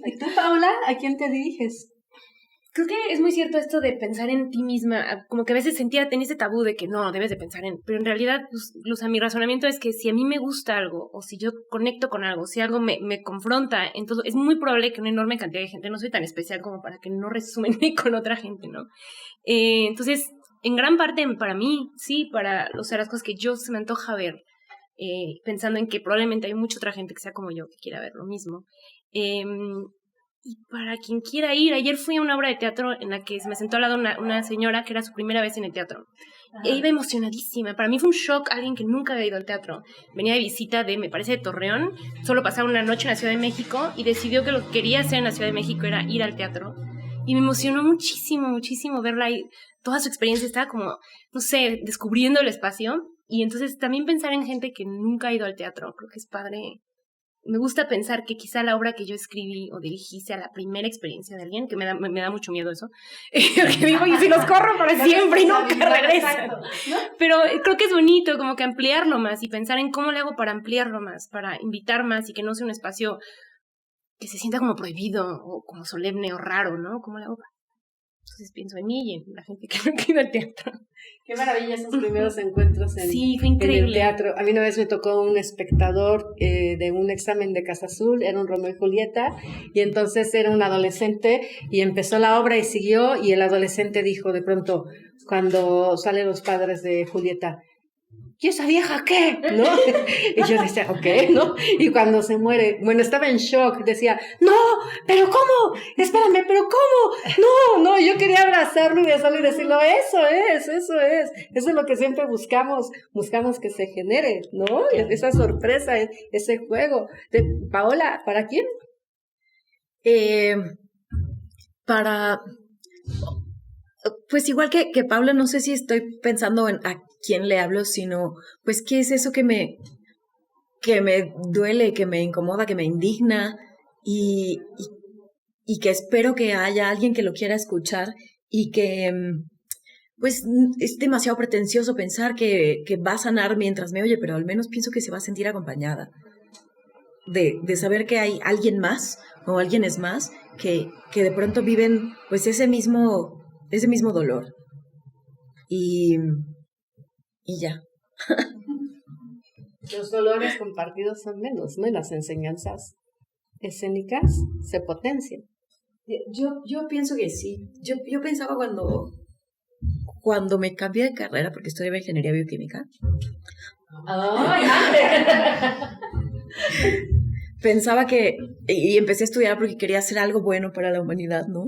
A: ¿Y tú, Paola, a quién te diriges?
D: Creo que es muy cierto esto de pensar en ti misma, como que a veces tenía ese tabú de que no, debes de pensar pero en realidad, pues, mi razonamiento es que si a mí me gusta algo, o si yo conecto con algo, si algo me confronta, entonces es muy probable que una enorme cantidad de gente, no soy tan especial como para que no resuene con otra gente, ¿no? Entonces, en gran parte, para mí, sí, para las cosas que se me antoja ver, pensando en que probablemente hay mucha otra gente que sea como yo, que quiera ver lo mismo. Y para quien quiera ir, ayer fui a una obra de teatro en la que se me sentó al lado una señora que era su primera vez en el teatro. E iba emocionadísima. Para mí fue un shock alguien que nunca había ido al teatro. Venía de visita me parece, de Torreón, solo pasaba una noche en la Ciudad de México y decidió que lo que quería hacer en la Ciudad de México era ir al teatro. Y me emocionó muchísimo, muchísimo verla ahí. Toda su experiencia estaba como, no sé, descubriendo el espacio. Y entonces también pensar en gente que nunca ha ido al teatro, creo que es padre. Me gusta pensar que quizá la obra que yo escribí o dirigí sea la primera experiencia de alguien, que me da mucho miedo eso. Porque digo, y si los corro para siempre y nunca regresan. ¿No? Pero creo que es bonito como que ampliarlo más y pensar en cómo le hago para ampliarlo más, para invitar más y que no sea un espacio que se sienta como prohibido o como solemne o raro, ¿no? ¿Cómo le hago? Entonces pienso en mí y en la gente que no quiere ir al teatro.
A: Qué maravilla esos primeros encuentros
D: sí, fue increíble.
A: En el teatro. A mí una vez me tocó un espectador de un examen de Casa Azul, era un Romeo y Julieta, y entonces era un adolescente y empezó la obra y siguió, y el adolescente dijo de pronto, cuando salen los padres de Julieta, ¿y esa vieja qué? ¿No? Y yo decía, ok, ¿no? Y cuando se muere, bueno, estaba en shock, decía, no, pero ¿cómo? Espérame, pero ¿cómo? No, yo quería abrazarlo y besarlo y decirlo, eso es lo que siempre buscamos que se genere, ¿no? Esa sorpresa, ese juego. Paola, ¿para quién?
C: Pues igual que Paula, no sé si estoy pensando en a quién le hablo, sino pues qué es eso que me duele, que me incomoda, que me indigna y que espero que haya alguien que lo quiera escuchar y que pues es demasiado pretencioso pensar que va a sanar mientras me oye, pero al menos pienso que se va a sentir acompañada. de saber que hay alguien más o alguien es más que de pronto viven pues ese mismo dolor. Y ya.
A: Los dolores compartidos son menos, ¿no? Y las enseñanzas escénicas se potencian.
C: Yo pienso que sí. Yo pensaba cuando me cambié de carrera, porque estudiaba ingeniería bioquímica. Pensaba y empecé a estudiar porque quería hacer algo bueno para la humanidad, ¿no?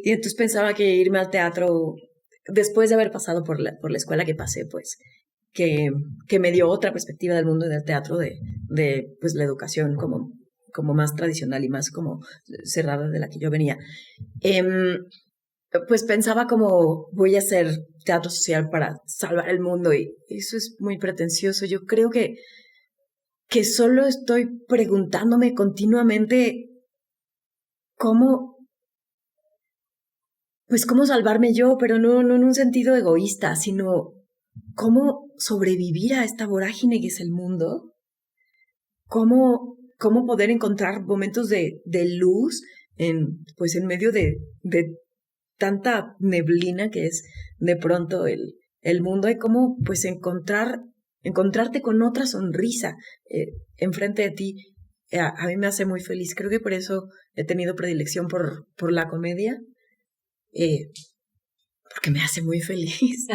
C: Y entonces pensaba que irme al teatro, después de haber pasado por la escuela que pasé, pues, que me dio otra perspectiva del mundo del teatro, de pues la educación como más tradicional y más como cerrada de la que yo venía. Pues pensaba como voy a hacer teatro social para salvar el mundo, y eso es muy pretencioso. Yo creo que solo estoy preguntándome continuamente cómo salvarme yo, pero no en un sentido egoísta, sino cómo sobrevivir a esta vorágine que es el mundo, cómo poder encontrar momentos de luz en medio de tanta neblina que es de pronto el mundo, y cómo pues encontrarte con otra sonrisa enfrente de ti. A mí me hace muy feliz. Creo que por eso he tenido predilección por la comedia, porque me hace muy feliz.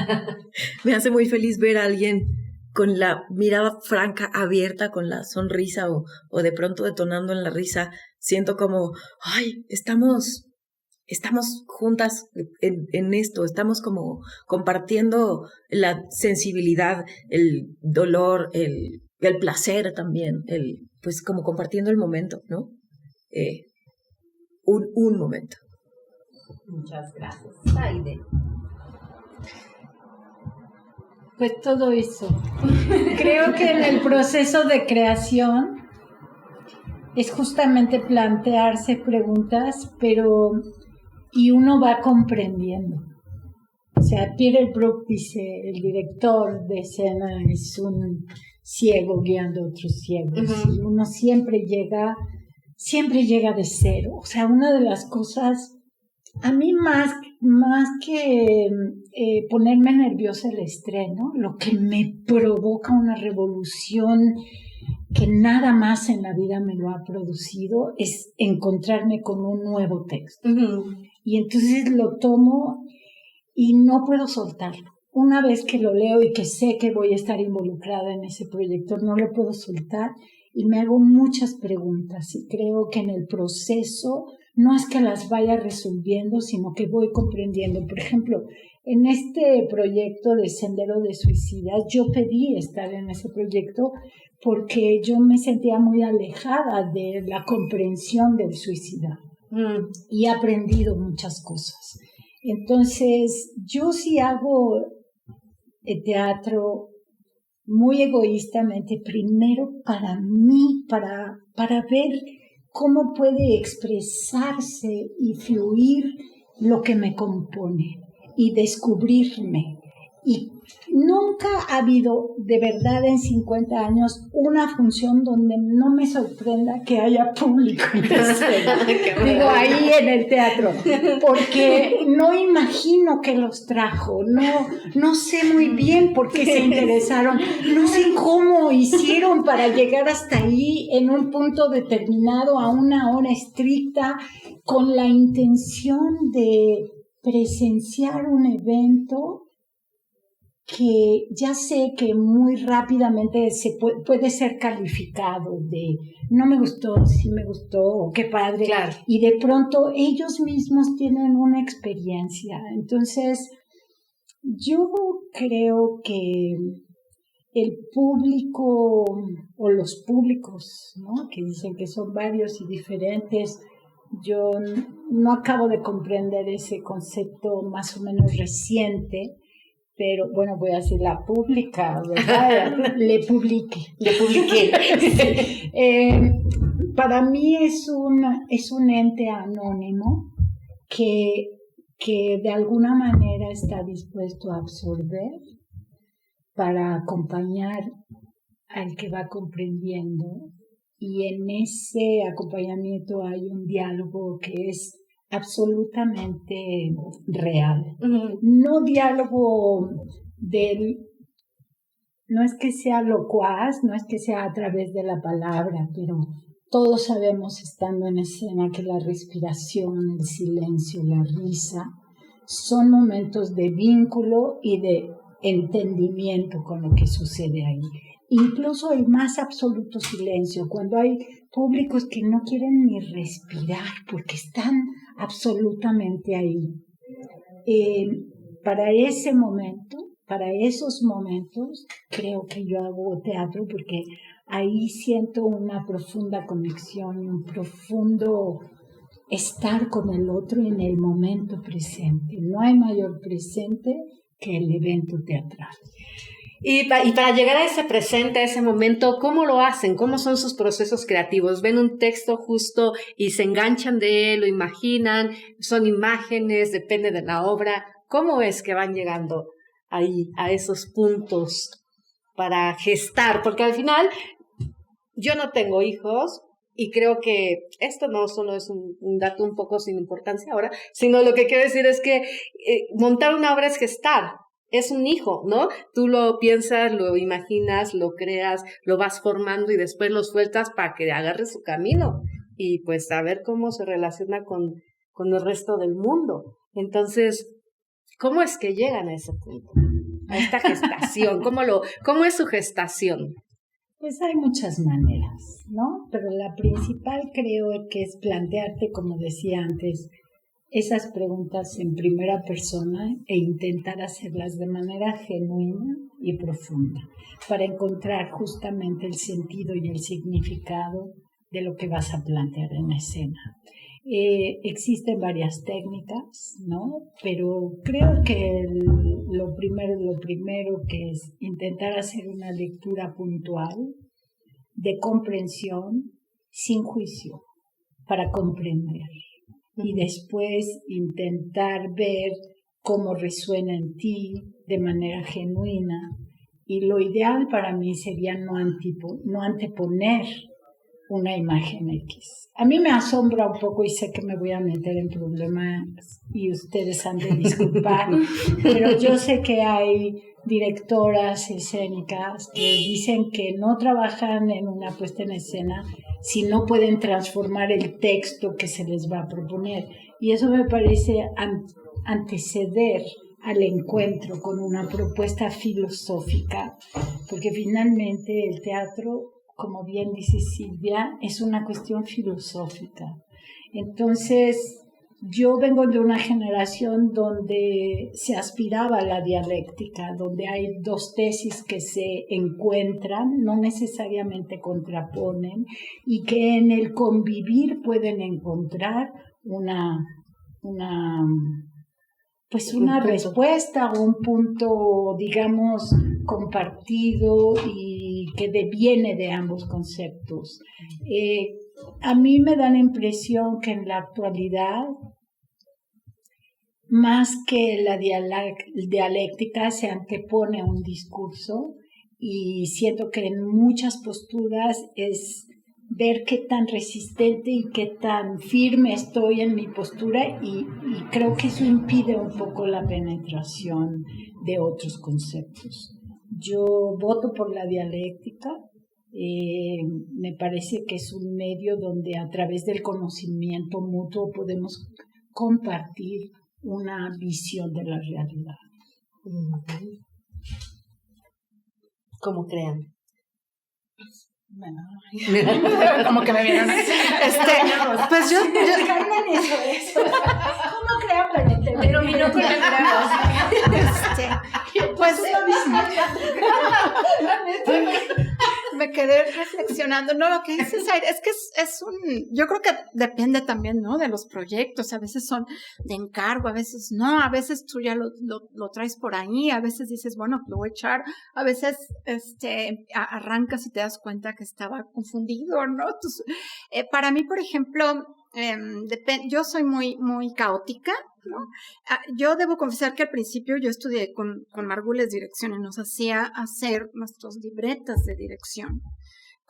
C: Me hace muy feliz ver a alguien con la mirada franca, abierta, con la sonrisa o de pronto detonando en la risa. Siento como, ay, estamos juntas en esto, estamos como compartiendo la sensibilidad, el dolor, el placer también, pues como compartiendo el momento, ¿no? Un momento.
B: Muchas gracias, Aide. Pues todo eso. Creo que en el proceso de creación es justamente plantearse preguntas, y uno va comprendiendo. O sea, Peter Brook dice, el director de escena es un ciego guiando a otros ciegos. Uh-huh. Y uno siempre llega de cero. O sea, una de las cosas, a mí más que ponerme nerviosa el estreno, lo que me provoca una revolución que nada más en la vida me lo ha producido, es encontrarme con un nuevo texto. Uh-huh. Y entonces lo tomo y no puedo soltarlo. Una vez que lo leo y que sé que voy a estar involucrada en ese proyecto, no lo puedo soltar y me hago muchas preguntas, y creo que en el proceso no es que las vaya resolviendo, sino que voy comprendiendo. Por ejemplo, en este proyecto de Sendero de Suicidas, yo pedí estar en ese proyecto porque yo me sentía muy alejada de la comprensión del suicidio. Y he aprendido muchas cosas. Entonces, yo sí hago teatro muy egoístamente, primero para mí, para ver cómo puede expresarse y fluir lo que me compone y descubrirme. Y nunca ha habido, de verdad, en 50 años, una función donde no me sorprenda que haya público. Digo, ahí en el teatro, porque no imagino que los trajo, no sé muy bien por qué se interesaron, no sé cómo hicieron para llegar hasta ahí en un punto determinado, a una hora estricta, con la intención de presenciar un evento que ya sé que muy rápidamente se puede ser calificado de no me gustó, sí me gustó, o qué padre. Claro. Y de pronto ellos mismos tienen una experiencia. Entonces, yo creo que el público o los públicos, ¿no?, que dicen que son varios y diferentes, yo no acabo de comprender ese concepto más o menos reciente. Pero, bueno, voy a decir la pública, ¿verdad? Le publiqué. Para mí es un ente anónimo que de alguna manera está dispuesto a absorber para acompañar al que va comprendiendo y en ese acompañamiento hay un diálogo que es absolutamente real. No diálogo no es que sea locuaz, no es que sea a través de la palabra, pero todos sabemos estando en escena que la respiración, el silencio, la risa son momentos de vínculo y de entendimiento con lo que sucede ahí. Incluso el más absoluto silencio, cuando hay públicos que no quieren ni respirar porque están absolutamente ahí. Para ese momento, para esos momentos, creo que yo hago teatro porque ahí siento una profunda conexión, un profundo estar con el otro en el momento presente. No hay mayor presente que el evento teatral.
A: Y para llegar a ese presente, a ese momento, ¿cómo lo hacen? ¿Cómo son sus procesos creativos? ¿Ven un texto justo y se enganchan de él, lo imaginan? ¿Son imágenes? ¿Depende de la obra? ¿Cómo es que van llegando ahí, a esos puntos para gestar? Porque al final, yo no tengo hijos y creo que esto no solo es un dato un poco sin importancia ahora, sino lo que quiero decir es que montar una obra es gestar. Es un hijo, ¿no? Tú lo piensas, lo imaginas, lo creas, lo vas formando y después lo sueltas para que agarre su camino y pues a ver cómo se relaciona con el resto del mundo. Entonces, ¿cómo es que llegan a ese punto? A esta gestación. ¿Cómo es su gestación?
B: Pues hay muchas maneras, ¿no? Pero la principal creo que es plantearte, como decía antes, esas preguntas en primera persona e intentar hacerlas de manera genuina y profunda para encontrar justamente el sentido y el significado de lo que vas a plantear en escena. Existen varias técnicas, ¿no? Pero creo que lo primero que es intentar hacer una lectura puntual de comprensión sin juicio para comprender. Y después intentar ver cómo resuena en ti de manera genuina. Y lo ideal para mí sería no anteponer una imagen X. A mí me asombra un poco y sé que me voy a meter en problemas y ustedes han de disculpar, pero yo sé que hay directoras escénicas que dicen que no trabajan en una puesta en escena si no pueden transformar el texto que se les va a proponer. Y eso me parece anteceder al encuentro con una propuesta filosófica, porque finalmente el teatro, como bien dice Silvia, es una cuestión filosófica. Entonces, yo vengo de una generación donde se aspiraba a la dialéctica, donde hay dos tesis que se encuentran, no necesariamente contraponen, y que en el convivir pueden encontrar una respuesta o un punto, digamos, compartido y que deviene de ambos conceptos. A mí me da la impresión que en la actualidad, más que la dialéctica, se antepone a un discurso y siento que en muchas posturas es ver qué tan resistente y qué tan firme estoy en mi postura y creo que eso impide un poco la penetración de otros conceptos. Yo voto por la dialéctica. Me parece que es un medio donde a través del conocimiento mutuo podemos compartir una visión de la realidad.
A: Como crean.
E: Bueno, como que me vieron. Pues yo
B: Carmen eso. ¿Cómo crean para entender?
D: Pero mi no con la
E: pues me quedé reflexionando. No, lo que dices, es que yo creo que depende también, ¿no? De los proyectos. A veces son de encargo, a veces no, a veces tú ya lo traes por ahí, a veces dices, bueno, lo voy a echar, a veces arrancas y te das cuenta que estaba confundido, ¿no? Entonces, para mí, por ejemplo, yo soy muy, muy caótica, ¿no? Yo debo confesar que al principio yo estudié con Margules dirección y nos hacía hacer nuestras libretas de dirección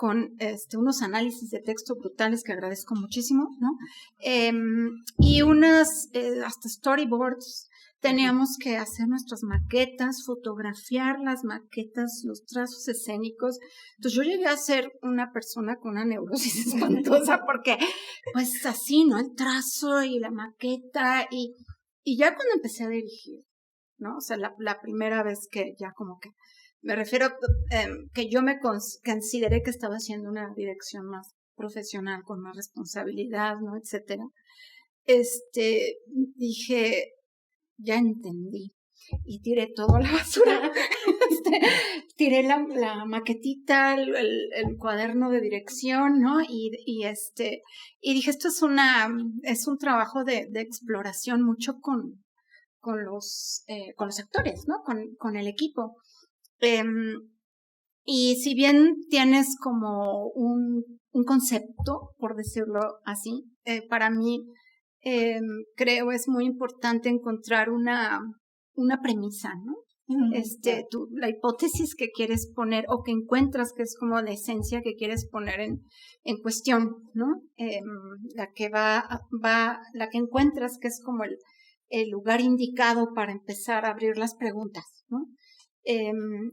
E: con unos análisis de texto brutales que agradezco muchísimo, ¿no? Y unas hasta storyboards. Teníamos que hacer nuestras maquetas, fotografiar las maquetas, los trazos escénicos. Entonces yo llegué a ser una persona con una neurosis espantosa porque pues así, ¿no? El trazo y la maqueta y ya cuando empecé a dirigir, ¿no? O sea, la primera vez que ya como que me refiero que yo me consideré que estaba haciendo una dirección más profesional, con más responsabilidad, ¿no? Etcétera. Dije, ya entendí. Y tiré todo a la basura. Tiré la maquetita, el cuaderno de dirección, ¿no? Y dije, esto es un trabajo de exploración mucho con los actores, ¿no? Con el equipo. Y si bien tienes como un concepto, por decirlo así, para mí creo es muy importante encontrar una premisa, ¿no? La hipótesis que quieres poner o que encuentras que es como la esencia que quieres poner en cuestión, ¿no? La que encuentras que es como el lugar indicado para empezar a abrir las preguntas, ¿no?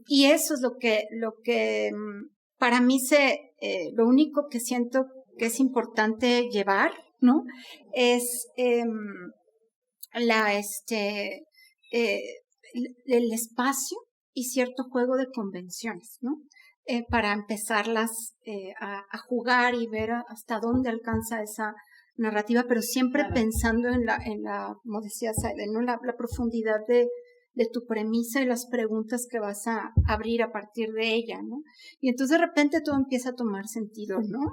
E: Y eso es lo que para mí lo único que siento que es importante llevar, ¿no? Es el espacio y cierto juego de convenciones, ¿no? Para empezarlas a jugar y ver hasta dónde alcanza esa narrativa, pero siempre pensando en la, como decía Saide, ¿no? La profundidad de tu premisa y las preguntas que vas a abrir a partir de ella, ¿no? Y entonces de repente todo empieza a tomar sentido, ¿no?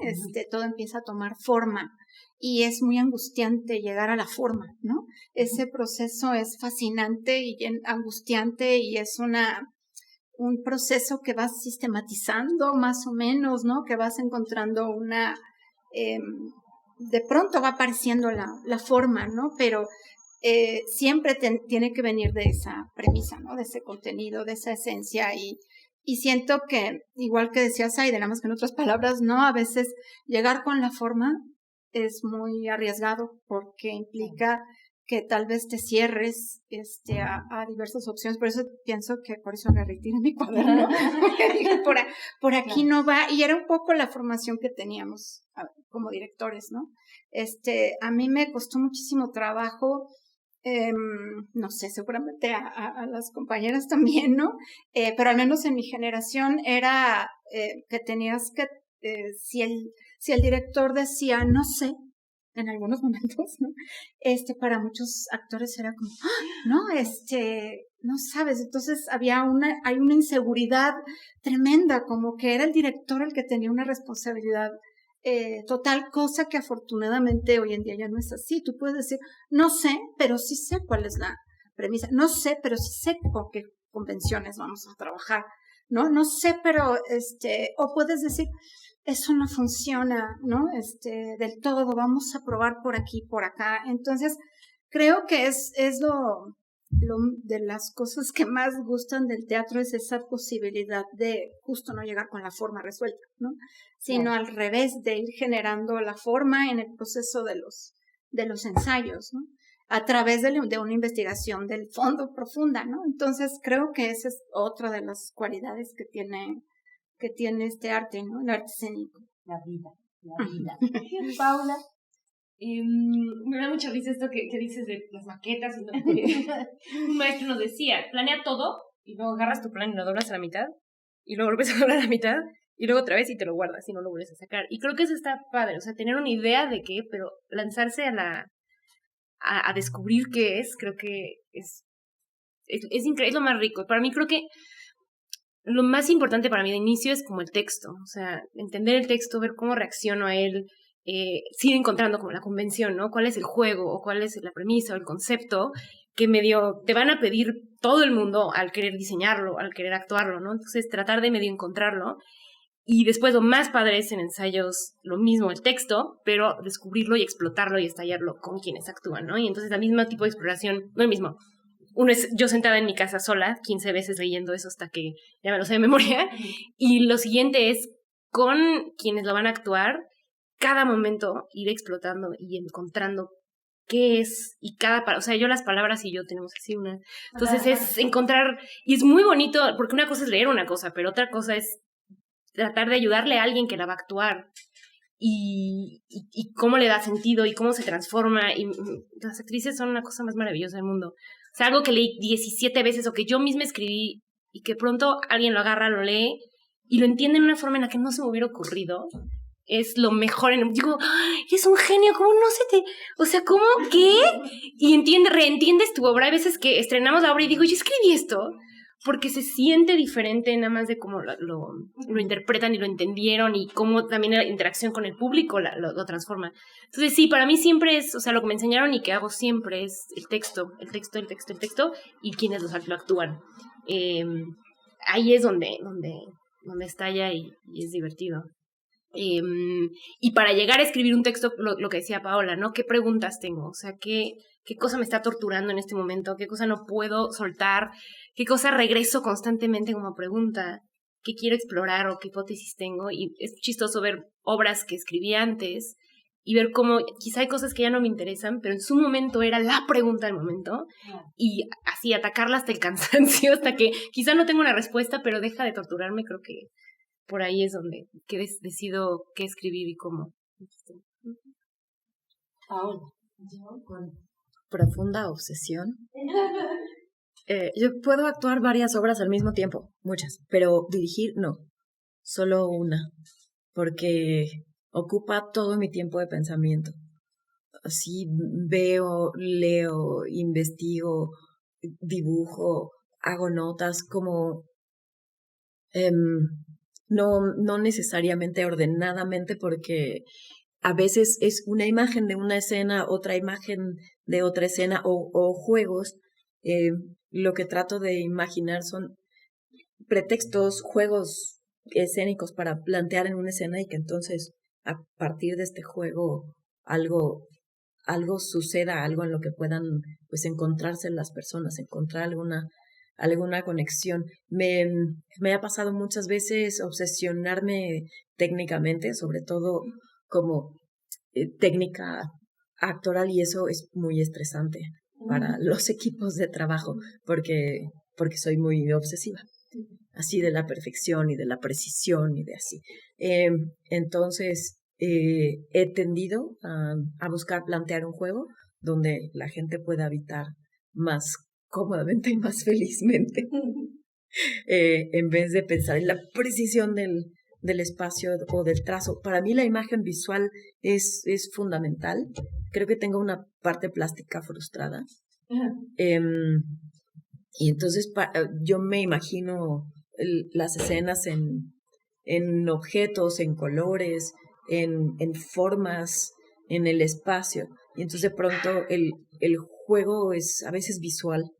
E: Todo empieza a tomar forma y es muy angustiante llegar a la forma, ¿no? Ese proceso es fascinante y angustiante y es un proceso que vas sistematizando más o menos, ¿no? Que vas encontrando de pronto va apareciendo la forma, ¿no? Pero siempre tiene que venir de esa premisa, ¿no? De ese contenido, de esa esencia y siento que, igual que decía Saide, nada más que en otras palabras, ¿no? A veces llegar con la forma es muy arriesgado porque implica que tal vez te cierres a diversas opciones. Por eso pienso que por eso me retiré mi cuaderno. Porque dije, por aquí no va. Y era un poco la formación que teníamos como directores, ¿no? A mí me costó muchísimo trabajo, no sé, seguramente a las compañeras también, ¿no? Pero al menos en mi generación era que tenías que, si el director decía, no sé, en algunos momentos, ¿no? Para muchos actores era como, no, no sabes. Entonces hay una inseguridad tremenda, como que era el director el que tenía una responsabilidad total, cosa que afortunadamente hoy en día ya no es así. Tú puedes decir, no sé, pero sí sé cuál es la premisa. No sé, pero sí sé con qué convenciones vamos a trabajar. No sé, pero o puedes decir, eso no funciona, ¿no? Del todo, vamos a probar por aquí, por acá. Entonces, creo que es lo de las cosas que más gustan del teatro es esa posibilidad de justo no llegar con la forma resuelta, ¿no? Sino al revés, de ir generando la forma en el proceso de los ensayos, ¿no? A través de una investigación del fondo profunda, ¿no? Entonces, creo que esa es otra de las cualidades que tiene este arte, ¿no? El arte escénico.
B: La vida.
D: Paula, me da mucha risa esto que dices de las maquetas. Un maestro nos decía, planea todo y luego agarras tu plan y lo doblas a la mitad y luego vuelves a doblar a la mitad y luego otra vez y te lo guardas y no lo vuelves a sacar. Y creo que eso está padre, o sea, tener una idea de qué, pero lanzarse a descubrir qué es, creo que es increíble, es lo más rico. Para mí creo que lo más importante para mí de inicio es como el texto, o sea, entender el texto, ver cómo reacciono a él, sigue encontrando como la convención, ¿no? ¿Cuál es el juego o cuál es la premisa o el concepto que medio te van a pedir todo el mundo al querer diseñarlo, al querer actuarlo, ¿no? Entonces tratar de medio encontrarlo y después lo más padre es en ensayos lo mismo, el texto, pero descubrirlo y explotarlo y estallarlo con quienes actúan, ¿no? Y entonces el mismo tipo de exploración, no el mismo. Uno es yo sentada en mi casa sola, 15 veces leyendo eso hasta que ya me lo sé de memoria. Y lo siguiente es con quienes lo van a actuar, cada momento ir explotando y encontrando qué es, y o sea, yo las palabras y yo tenemos así una, entonces es encontrar, y es muy bonito, porque una cosa es leer una cosa, pero otra cosa es tratar de ayudarle a alguien que la va a actuar, y cómo le da sentido, y cómo se transforma, y las actrices son una cosa más maravillosa del mundo, o sea, algo que leí 17 veces, o que yo misma escribí, y que pronto alguien lo agarra, lo lee, y lo entiende en una forma en la que no se me hubiera ocurrido, es lo mejor. Digo, ¡ay, es un genio! ¿Cómo no se te...? O sea, ¿cómo? ¿Qué? Y reentiendes tu obra. Hay veces que estrenamos la obra y digo, yo escribí esto, porque se siente diferente nada más de cómo lo interpretan y lo entendieron, y cómo también la interacción con el público lo transforma. Entonces sí, para mí siempre es, o sea, lo que me enseñaron y que hago siempre es el texto, y quienes lo actúan. Ahí es donde estalla y es divertido. Y para llegar a escribir un texto, lo que decía Paola, ¿no? ¿Qué preguntas tengo? O sea, ¿qué cosa me está torturando en este momento? ¿Qué cosa no puedo soltar? ¿Qué cosa regreso constantemente como pregunta? ¿Qué quiero explorar o qué hipótesis tengo? Y es chistoso ver obras que escribí antes y ver cómo quizá hay cosas que ya no me interesan, pero en su momento era la pregunta del momento, y así atacarla hasta el cansancio, hasta que quizá no tengo una respuesta, pero deja de torturarme. Creo que por ahí es donde decido qué escribir y cómo.
C: Ahora, yo con profunda obsesión. Yo puedo actuar varias obras al mismo tiempo, muchas, pero dirigir no, solo una, porque ocupa todo mi tiempo de pensamiento. Así veo, leo, investigo, dibujo, hago notas, como no necesariamente ordenadamente, porque a veces es una imagen de una escena, otra imagen de otra escena, o juegos. Lo que trato de imaginar son pretextos, juegos escénicos para plantear en una escena, y que entonces a partir de este juego algo suceda, algo en lo que puedan pues encontrarse las personas, encontrar alguna conexión. Me ha pasado muchas veces obsesionarme técnicamente, sobre todo como técnica actoral, y eso es muy estresante para los equipos de trabajo, porque soy muy obsesiva, así de la perfección y de la precisión y de así. Entonces, he tendido a buscar plantear un juego donde la gente pueda habitar más cómodamente y más felizmente, en vez de pensar en la precisión del espacio o del trazo. Para mí la imagen visual es fundamental. Creo que tengo una parte plástica frustrada. Y entonces yo me imagino las escenas en objetos, en colores, en formas, en el espacio. Y entonces de pronto el juego es a veces visual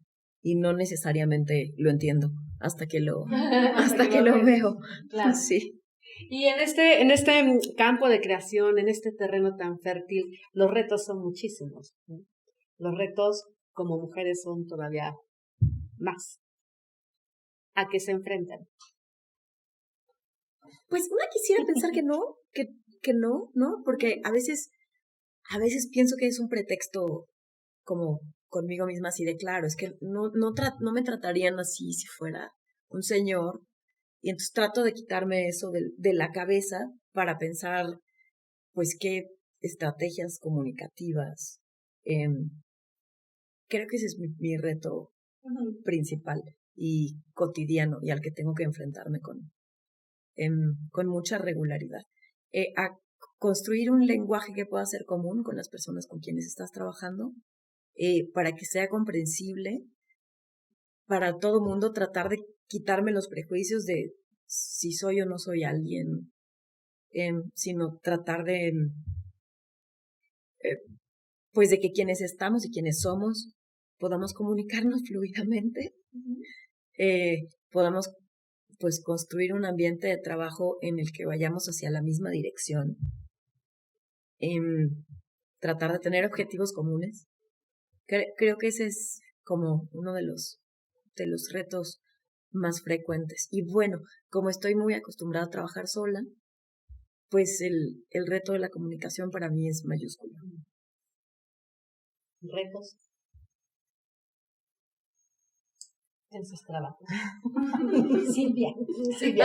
C: y no necesariamente lo entiendo hasta que lo veo.
A: Claro.
C: Sí.
A: Y en este campo de creación, en este terreno tan fértil, los retos son muchísimos, ¿no? Los retos como mujeres son todavía más. ¿A qué se enfrentan?
C: Pues una quisiera pensar que no, que no, porque a veces pienso que es un pretexto como conmigo misma, así de claro, es que no me tratarían así si fuera un señor, y entonces trato de quitarme eso de la cabeza para pensar pues qué estrategias comunicativas. Creo que ese es mi reto principal y cotidiano, y al que tengo que enfrentarme con mucha regularidad. A construir un lenguaje que pueda ser común con las personas con quienes estás trabajando, para que sea comprensible para todo mundo, tratar de quitarme los prejuicios de si soy o no soy alguien, sino tratar de pues de que quienes estamos y quienes somos podamos comunicarnos fluidamente, podamos pues construir un ambiente de trabajo en el que vayamos hacia la misma dirección, tratar de tener objetivos comunes. Creo que ese es como uno de los retos más frecuentes. Y bueno, como estoy muy acostumbrada a trabajar sola, pues el reto de la comunicación para mí es mayúsculo.
A: Retos en sus trabajos.
B: Silvia.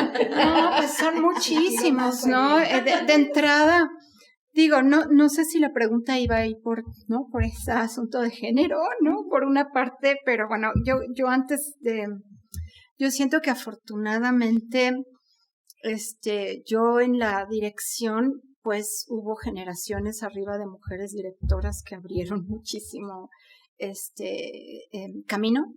E: No, pues son muchísimos, ¿no? De entrada, digo, no sé si la pregunta iba ahí por ese asunto de género, ¿no? Por una parte, pero bueno, yo siento que afortunadamente, yo en la dirección, pues hubo generaciones arriba de mujeres directoras que abrieron muchísimo camino.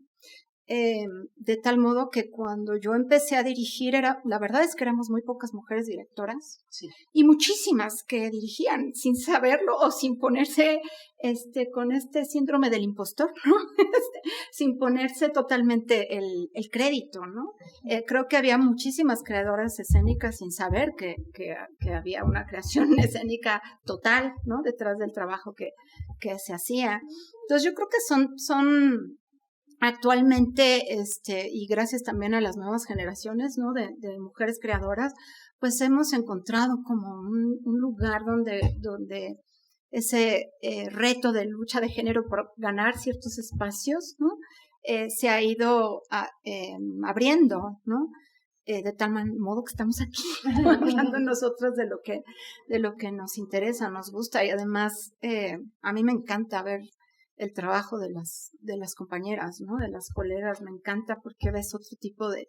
E: De tal modo que cuando yo empecé a dirigir, la verdad es que éramos muy pocas mujeres directoras,
A: Sí.
E: y muchísimas que dirigían sin saberlo o sin ponerse con este síndrome del impostor, ¿no? Sin ponerse totalmente el crédito, ¿no? Creo que había muchísimas creadoras escénicas sin saber que había una creación escénica total, ¿no? Detrás del trabajo que se hacía. Entonces yo creo que son actualmente, y gracias también a las nuevas generaciones, ¿no? De mujeres creadoras, pues hemos encontrado como un lugar donde ese reto de lucha de género por ganar ciertos espacios, ¿no? Se ha ido abriendo, ¿no? De tal modo que estamos aquí hablando nosotros de lo que nos interesa, nos gusta, y además a mí me encanta ver el trabajo de las compañeras, ¿no? De las colegas, me encanta porque ves otro tipo de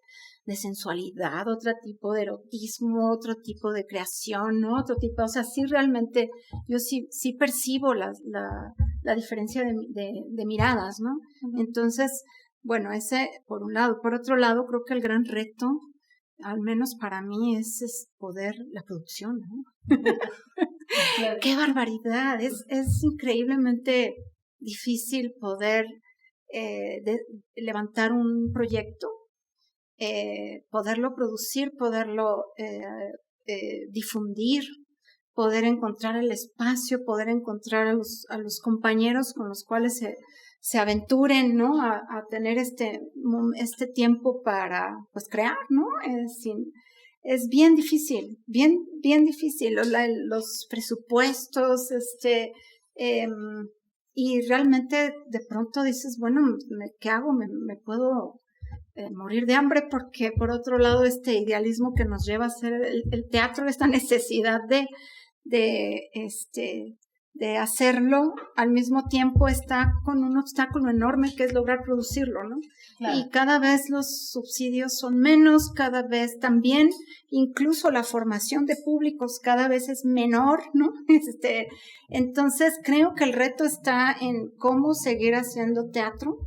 E: sensualidad, otro tipo de erotismo, otro tipo de creación, ¿no? Otro tipo, o sea, sí realmente, yo sí percibo la diferencia de miradas, ¿no? Uh-huh. Entonces, bueno, ese por un lado. Por otro lado, creo que el gran reto, al menos para mí, es poder la producción, ¿no? Claro. ¡Qué barbaridad! Es increíblemente difícil poder levantar un proyecto, poderlo producir, poderlo difundir, poder encontrar el espacio, poder encontrar a los compañeros con los cuales se aventuren, ¿no? A tener este tiempo para, pues, crear, ¿no? Es bien difícil, bien difícil. Los presupuestos, y realmente de pronto dices, bueno, ¿qué hago? Me puedo morir de hambre, porque por otro lado este idealismo que nos lleva a hacer el teatro, esta necesidad de hacerlo, al mismo tiempo está con un obstáculo enorme que es lograr producirlo, ¿no? Claro. Y cada vez los subsidios son menos, cada vez también, incluso la formación de públicos cada vez es menor, ¿no? Entonces creo que el reto está en cómo seguir haciendo teatro,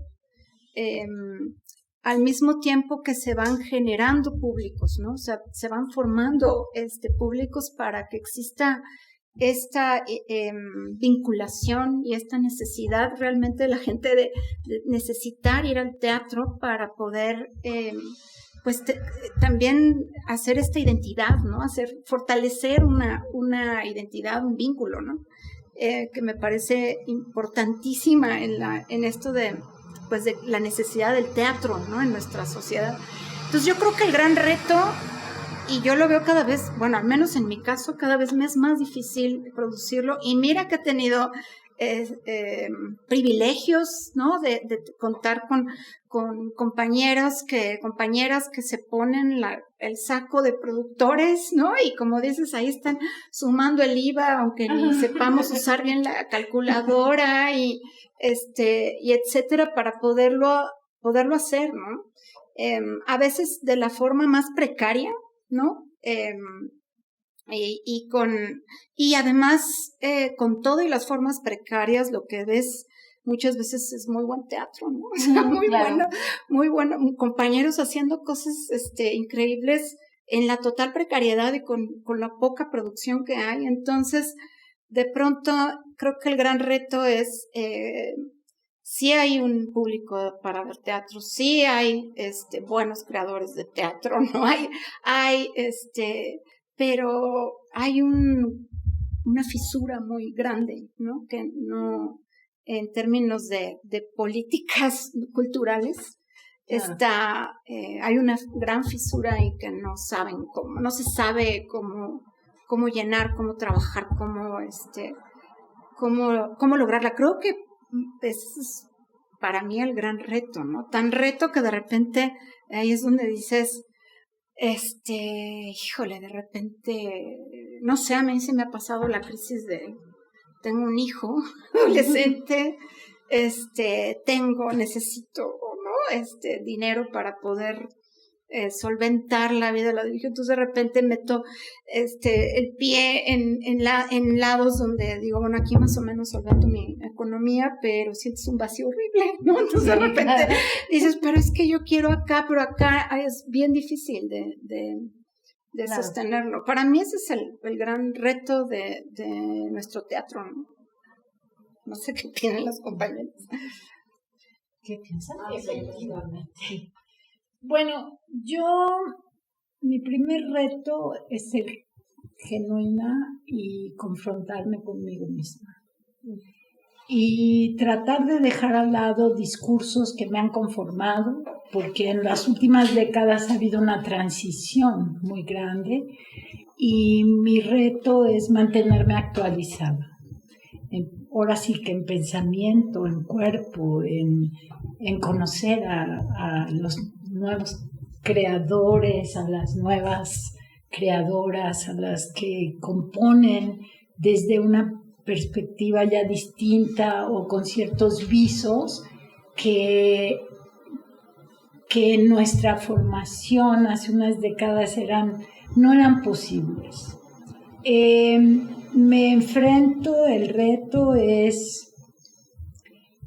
E: al mismo tiempo que se van generando públicos, ¿no? O sea, se van formando públicos para que exista esta vinculación y esta necesidad realmente de la gente de necesitar ir al teatro para poder también hacer esta identidad, ¿no? Fortalecer una identidad, un vínculo, ¿no? Que me parece importantísima en esto de la necesidad del teatro, ¿no? En nuestra sociedad. Entonces yo creo que el gran reto, y yo lo veo cada vez, bueno, al menos en mi caso, cada vez me es más difícil producirlo. Y mira que he tenido privilegios, ¿no? De contar con compañeras que se ponen el saco de productores, ¿no? Y como dices, ahí están sumando el IVA, aunque ni sepamos usar bien la calculadora y etcétera, para poderlo hacer, ¿no? A veces de la forma más precaria, ¿no? Y además, con todo y las formas precarias, lo que ves muchas veces es muy buen teatro, ¿no? O sea, muy bueno, compañeros haciendo cosas increíbles en la total precariedad y con la poca producción que hay. Entonces, de pronto, creo que el gran reto es sí hay un público para ver teatro, sí hay buenos creadores de teatro, ¿no? Hay pero hay una fisura muy grande, ¿no? Que no, en términos de políticas culturales, hay una gran fisura y que no se sabe cómo cómo llenar, cómo trabajar, cómo lograrla. Creo que es para mí el gran reto, ¿no? Tan reto que de repente ahí es donde dices, híjole, de repente, no sé, a mí se me ha pasado la crisis tengo un hijo adolescente, necesito, ¿no? Dinero para poder solventar la vida de la hija. Entonces de repente meto el pie en lados donde digo, bueno, aquí más o menos solvento mi economía, pero sientes un vacío horrible, ¿no? Entonces de repente dices, pero es que yo quiero acá, pero acá es bien difícil de sostenerlo. Para mí ese es el gran reto de nuestro teatro, ¿no? No sé qué tienen los compañeros.
B: ¿Qué piensan? Efectivamente. Bueno, mi primer reto es ser genuina y confrontarme conmigo misma. Y tratar de dejar al lado discursos que me han conformado, porque en las últimas décadas ha habido una transición muy grande y mi reto es mantenerme actualizada. Ahora sí que en pensamiento, en cuerpo, en conocer a los nuevos creadores, a las nuevas creadoras, a las que componen desde una perspectiva ya distinta o con ciertos visos que en nuestra formación hace unas décadas no eran posibles. El reto es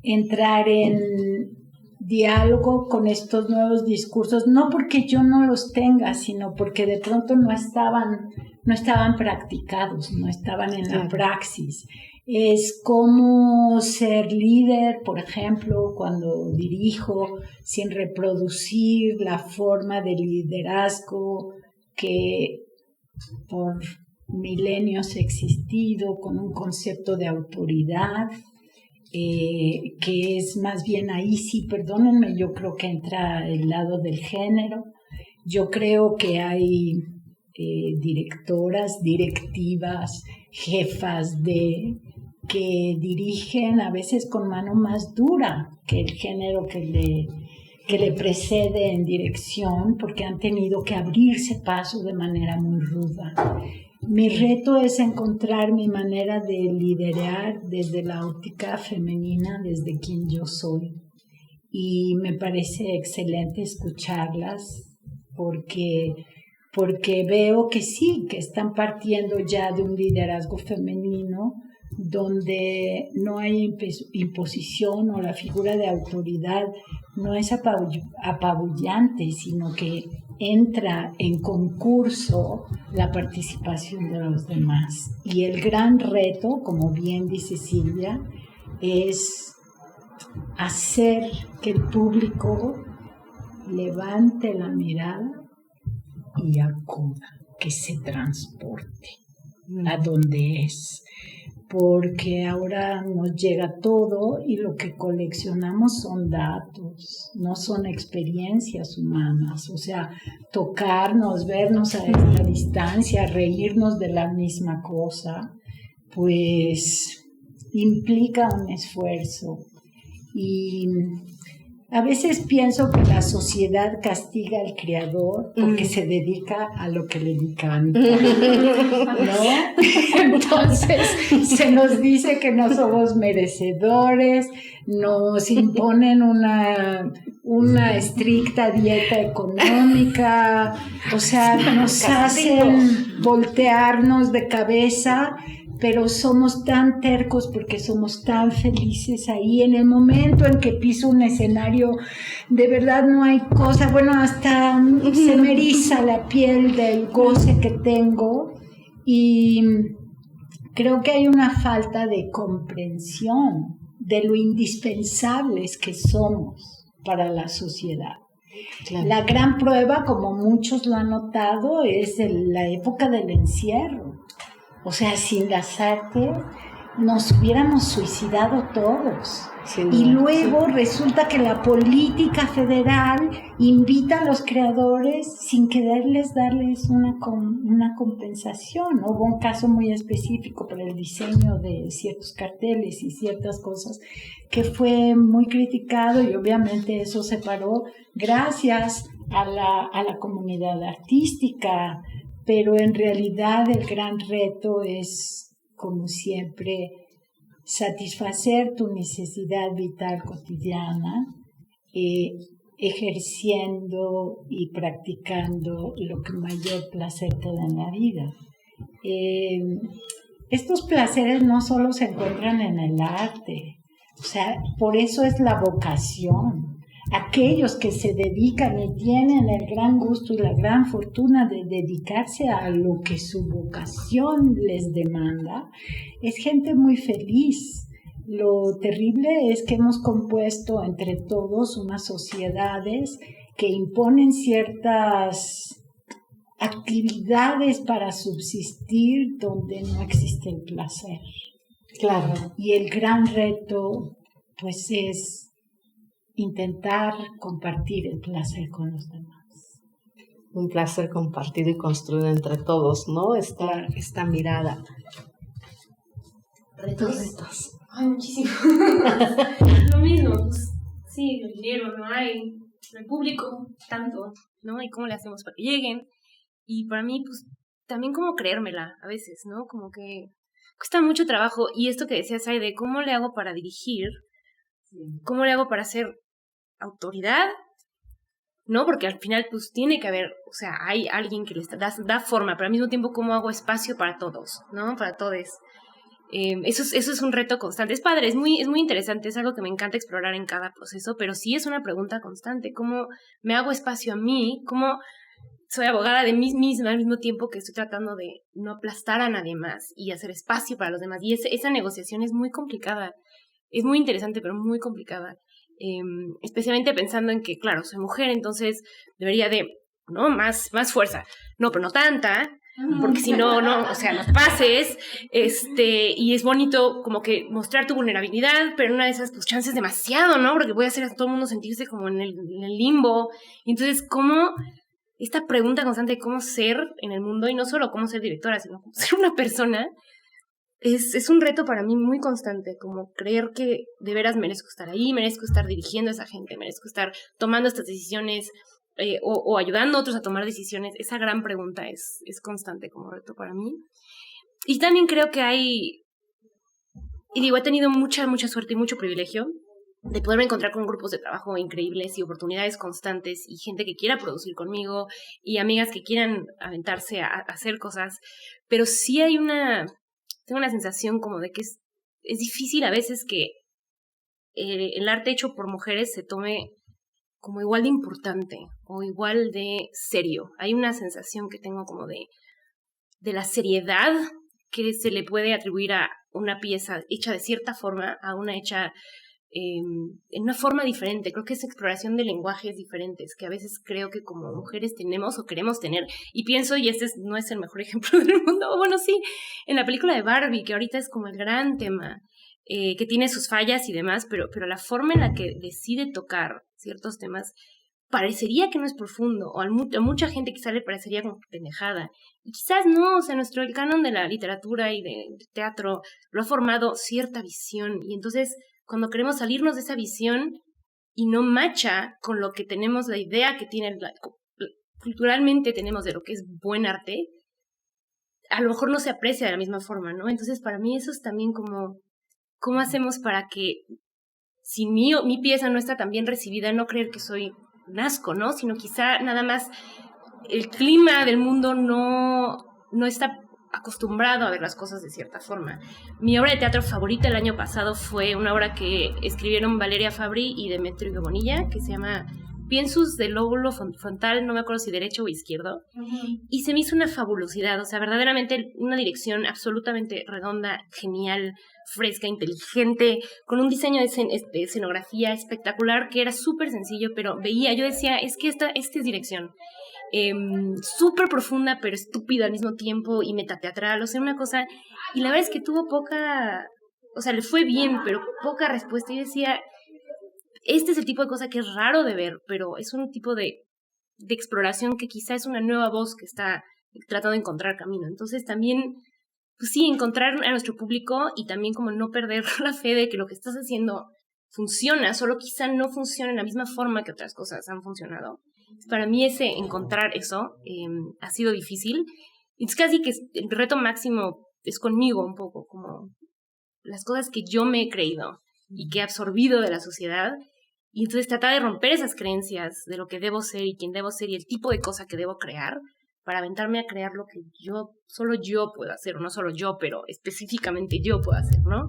B: entrar en diálogo con estos nuevos discursos, no porque yo no los tenga, sino porque de pronto no estaban practicados, no estaban en la praxis. Es cómo ser líder, por ejemplo, cuando dirijo, sin reproducir la forma de liderazgo que por milenios ha existido, con un concepto de autoridad, que es más bien ahí sí, perdónenme, yo creo que entra el lado del género. Yo creo que hay directoras, directivas, jefas que dirigen a veces con mano más dura que el género que le precede en dirección, porque han tenido que abrirse paso de manera muy ruda. Mi reto es encontrar mi manera de liderar desde la óptica femenina, desde quien yo soy. Y me parece excelente escucharlas porque veo que sí, que están partiendo ya de un liderazgo femenino donde no hay imposición o la figura de autoridad no es apabullante, sino que entra en concurso la participación de los demás. Y el gran reto, como bien dice Silvia, es hacer que el público levante la mirada y acuda, que se transporte a donde es. Porque ahora nos llega todo y lo que coleccionamos son datos, no son experiencias humanas. O sea, tocarnos, vernos a esta distancia, reírnos de la misma cosa, pues implica un esfuerzo. Y a veces pienso que la sociedad castiga al creador porque se dedica a lo que le encanta, ¿no? Entonces se nos dice que no somos merecedores, nos imponen una estricta dieta económica, o sea, nos hacen voltearnos de cabeza, pero somos tan tercos porque somos tan felices ahí. En el momento en que piso un escenario, de verdad no hay cosa, bueno, hasta se me eriza la piel del goce que tengo, y creo que hay una falta de comprensión de lo indispensables que somos para la sociedad. Claro. La gran prueba, como muchos lo han notado, es la época del encierro. O sea, sin las artes nos hubiéramos suicidado todos.
A: Sin
B: Y
A: duda,
B: luego resulta que la política federal invita a los creadores sin quererles darles una compensación. Hubo un caso muy específico para el diseño de ciertos carteles y ciertas cosas que fue muy criticado, y obviamente eso se paró gracias a la comunidad artística, pero en realidad el gran reto es, como siempre, satisfacer tu necesidad vital cotidiana, ejerciendo y practicando lo que mayor placer te da en la vida. Estos placeres no solo se encuentran en el arte, o sea, por eso es la vocación. Aquellos que se dedican y tienen el gran gusto y la gran fortuna de dedicarse a lo que su vocación les demanda, es gente muy feliz. Lo terrible es que hemos compuesto entre todos unas sociedades que imponen ciertas actividades para subsistir donde no existe el placer.
A: claro.
B: Y el gran reto, pues, es intentar compartir el placer con los demás.
A: Un placer compartido y construido entre todos, ¿no? Esta mirada.
D: Retos. Ay, muchísimo. Lo mismo, pues, sí, el dinero no hay, el público tanto, ¿no? Y cómo le hacemos para que lleguen. Y para mí, pues, también como creérmela a veces, ¿no? Como que cuesta mucho trabajo. Y esto que decías, Sai, de cómo le hago para dirigir, cómo le hago para ser autoridad, ¿no? Porque al final, pues, tiene que haber, o sea, hay alguien que les da forma, pero al mismo tiempo, ¿cómo hago espacio para todos, ¿no? Para todos. Eso es un reto constante. Es padre, es muy interesante, es algo que me encanta explorar en cada proceso, pero sí es una pregunta constante. ¿Cómo me hago espacio a mí? ¿Cómo soy abogada de mí misma al mismo tiempo que estoy tratando de no aplastar a nadie más y hacer espacio para los demás? Y esa negociación es muy complicada. Es muy interesante, pero muy complicada. Especialmente pensando en que, claro, soy mujer, entonces debería de, ¿no? Más fuerza. No, pero no tanta, porque si no, o sea, no pases, y es bonito como que mostrar tu vulnerabilidad, pero en una de esas, pues, chances demasiado, ¿no? Porque voy a hacer a todo el mundo sentirse como en el limbo. Entonces, ¿cómo esta pregunta constante de cómo ser en el mundo, y no solo cómo ser directora, sino cómo ser una persona, es un reto para mí muy constante, como creer que de veras merezco estar ahí, merezco estar dirigiendo a esa gente, merezco estar tomando estas decisiones, o ayudando a otros a tomar decisiones. Esa gran pregunta es constante como reto para mí. Y también creo que y digo, he tenido mucha suerte y mucho privilegio de poderme encontrar con grupos de trabajo increíbles y oportunidades constantes y gente que quiera producir conmigo y amigas que quieran aventarse a hacer cosas, pero sí tengo una sensación como de que es difícil a veces que el arte hecho por mujeres se tome como igual de importante o igual de serio. Hay una sensación que tengo como de la seriedad que se le puede atribuir a una pieza hecha de cierta forma a una hecha en una forma diferente. Creo que es exploración de lenguajes diferentes que a veces creo que como mujeres tenemos o queremos tener. Y pienso, y no es el mejor ejemplo del mundo, bueno, sí, en la película de Barbie, que ahorita es como el gran tema, que tiene sus fallas y demás, pero la forma en la que decide tocar ciertos temas parecería que no es profundo, o a mucha gente quizá le parecería como pendejada. Y quizás no, o sea, el canon de la literatura y de teatro lo ha formado cierta visión, y entonces cuando queremos salirnos de esa visión y no macha con lo que tenemos, la idea que culturalmente tenemos de lo que es buen arte, a lo mejor no se aprecia de la misma forma, ¿no? Entonces para mí eso es también como, ¿cómo hacemos para que si mi pieza no está tan bien recibida, no creer que soy un asco, ¿no? Sino quizá nada más el clima del mundo no está acostumbrado a ver las cosas de cierta forma. Mi obra de teatro favorita el año pasado fue una obra que escribieron Valeria Fabri y Demetrio Bonilla, que se llama Piensus del lóbulo frontal, no me acuerdo si derecho o izquierdo, y se me hizo una fabulosidad, o sea, verdaderamente una dirección absolutamente redonda, genial, fresca, inteligente, con un diseño de escenografía espectacular, que era súper sencillo, pero yo decía, es que esta es dirección. Súper profunda pero estúpida al mismo tiempo y metateatral, o sea, una cosa, y la verdad es que tuvo poca o sea, le fue bien, pero poca respuesta. Y decía, este es el tipo de cosa que es raro de ver, pero es un tipo de exploración que quizá es una nueva voz que está tratando de encontrar camino. Entonces también, pues sí, encontrar a nuestro público y también como no perder la fe de que lo que estás haciendo funciona, solo quizá no funciona en la misma forma que otras cosas han funcionado. Para mí encontrar eso ha sido difícil. Es casi que el reto máximo es conmigo un poco, como las cosas que yo me he creído y que he absorbido de la sociedad. Y entonces tratar de romper esas creencias de lo que debo ser y quién debo ser y el tipo de cosa que debo crear para aventarme a crear lo que solo yo puedo hacer, o no solo yo, pero específicamente yo puedo hacer, ¿no?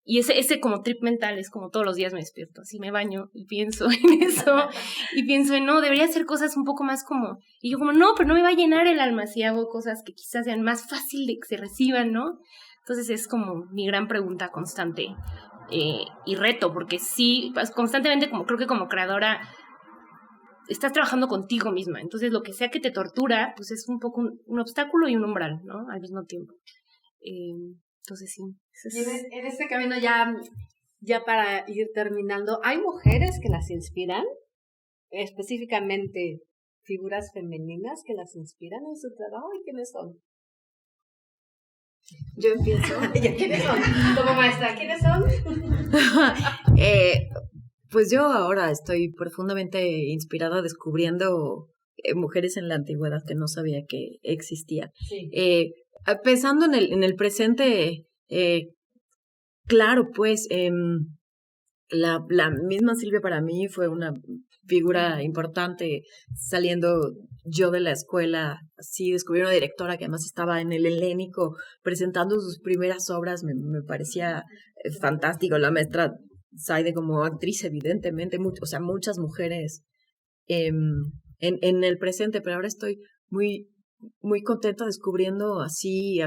D: Y ese como trip mental es como todos los días me despierto, así me baño y pienso en eso, y pienso en, no, debería hacer cosas un poco más como, y yo como, no, pero no me va a llenar el alma si hago cosas que quizás sean más fácil de que se reciban, ¿no? Entonces es como mi gran pregunta constante y reto, porque sí, pues, constantemente, como creo que como creadora, estás trabajando contigo misma, entonces lo que sea que te tortura, pues es un poco un obstáculo y un umbral, ¿no? Al mismo tiempo. Entonces sí.
A: En este camino ya para ir terminando, ¿hay mujeres que las inspiran? Específicamente figuras femeninas que las inspiran en su trabajo. ¿Y quiénes son?
C: Yo empiezo.
A: ¿Quiénes son? Como maestra, ¿quiénes son?
C: Pues yo ahora estoy profundamente inspirada descubriendo mujeres en la antigüedad que no sabía que existían.
A: Sí.
C: Pensando en el presente, claro, pues la misma Silvia para mí fue una figura importante saliendo yo de la escuela, así descubrí una directora que además estaba en el Helénico presentando sus primeras obras, me parecía fantástico. La maestra Zaide como actriz, evidentemente, muchas mujeres en el presente, pero ahora estoy muy, muy contenta descubriendo así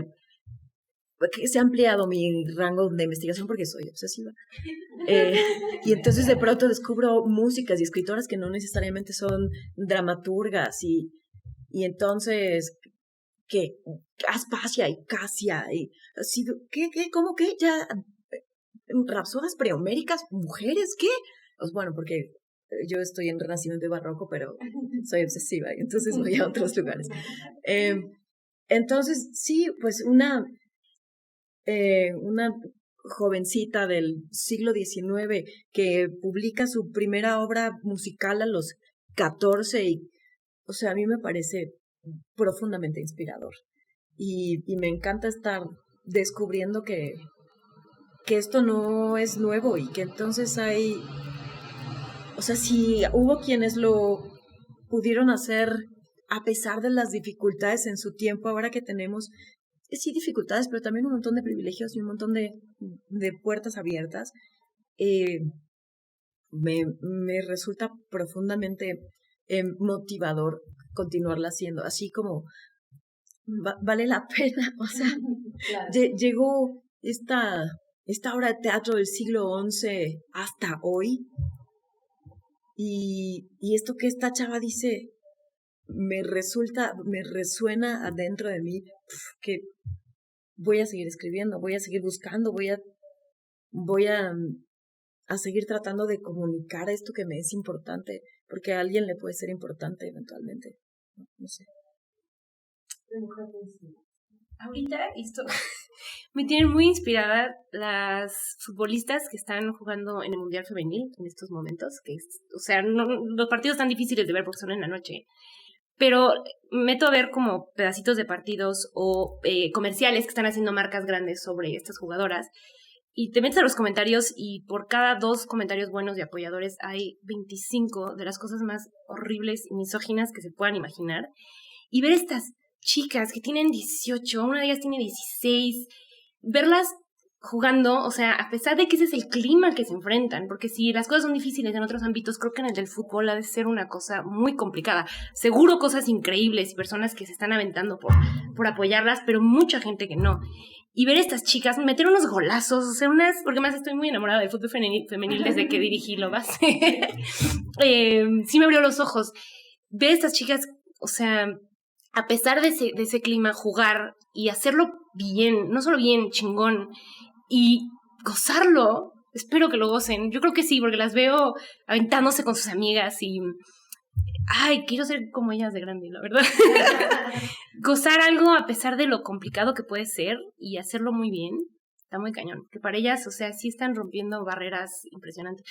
C: que se ha ampliado mi rango de investigación porque soy obsesiva. Y entonces de pronto descubro músicas y escritoras que no necesariamente son dramaturgas y entonces que Aspasia y Casia y así, ¿cómo que ya rapsodas prehoméricas, mujeres, ¿qué? Pues bueno, porque yo estoy en Renacimiento y Barroco, pero soy obsesiva y entonces voy a otros lugares. Entonces, sí, pues una jovencita del siglo XIX que publica su primera obra musical a los 14 y, o sea, a mí me parece profundamente inspirador y me encanta estar descubriendo que esto no es nuevo y que entonces hay, o sea, si hubo quienes lo pudieron hacer a pesar de las dificultades en su tiempo, ahora que tenemos sí dificultades, pero también un montón de privilegios y un montón de puertas abiertas, me resulta profundamente motivador continuarla haciendo, así como vale la pena, o sea, claro. Llegó esta obra de teatro del siglo XI hasta hoy, y esto que esta chava dice me resuena adentro de mí, que voy a seguir escribiendo, voy a seguir buscando, voy a seguir tratando de comunicar esto que me es importante, porque a alguien le puede ser importante eventualmente, no sé.
D: Ahorita esto me tienen muy inspirada las futbolistas que están jugando en el Mundial Femenil en estos momentos, o sea, los partidos están difíciles de ver porque son en la noche, pero meto a ver como pedacitos de partidos o comerciales que están haciendo marcas grandes sobre estas jugadoras y te metes a los comentarios y por cada 2 comentarios buenos y apoyadores hay 25 de las cosas más horribles y misóginas que se puedan imaginar, y ver estas chicas que tienen 18, una de ellas tiene 16, verlas jugando, o sea, a pesar de que ese es el clima al que se enfrentan, porque si las cosas son difíciles en otros ámbitos, creo que en el del fútbol ha de ser una cosa muy complicada. Seguro cosas increíbles y personas que se están aventando por apoyarlas, pero mucha gente que no. Y ver a estas chicas meter unos golazos, o sea, porque más estoy muy enamorada del fútbol femenil desde que dirigí Lobas. Sí me abrió los ojos. Ver a estas chicas, o sea, a pesar de ese clima, jugar y hacerlo bien, no solo bien, chingón, y gozarlo. Espero que lo gocen. Yo creo que sí, porque las veo aventándose con sus amigas y... Ay, quiero ser como ellas de grande, la verdad. Gozar algo a pesar de lo complicado que puede ser y hacerlo muy bien, está muy cañón. Que para ellas, o sea, sí están rompiendo barreras impresionantes.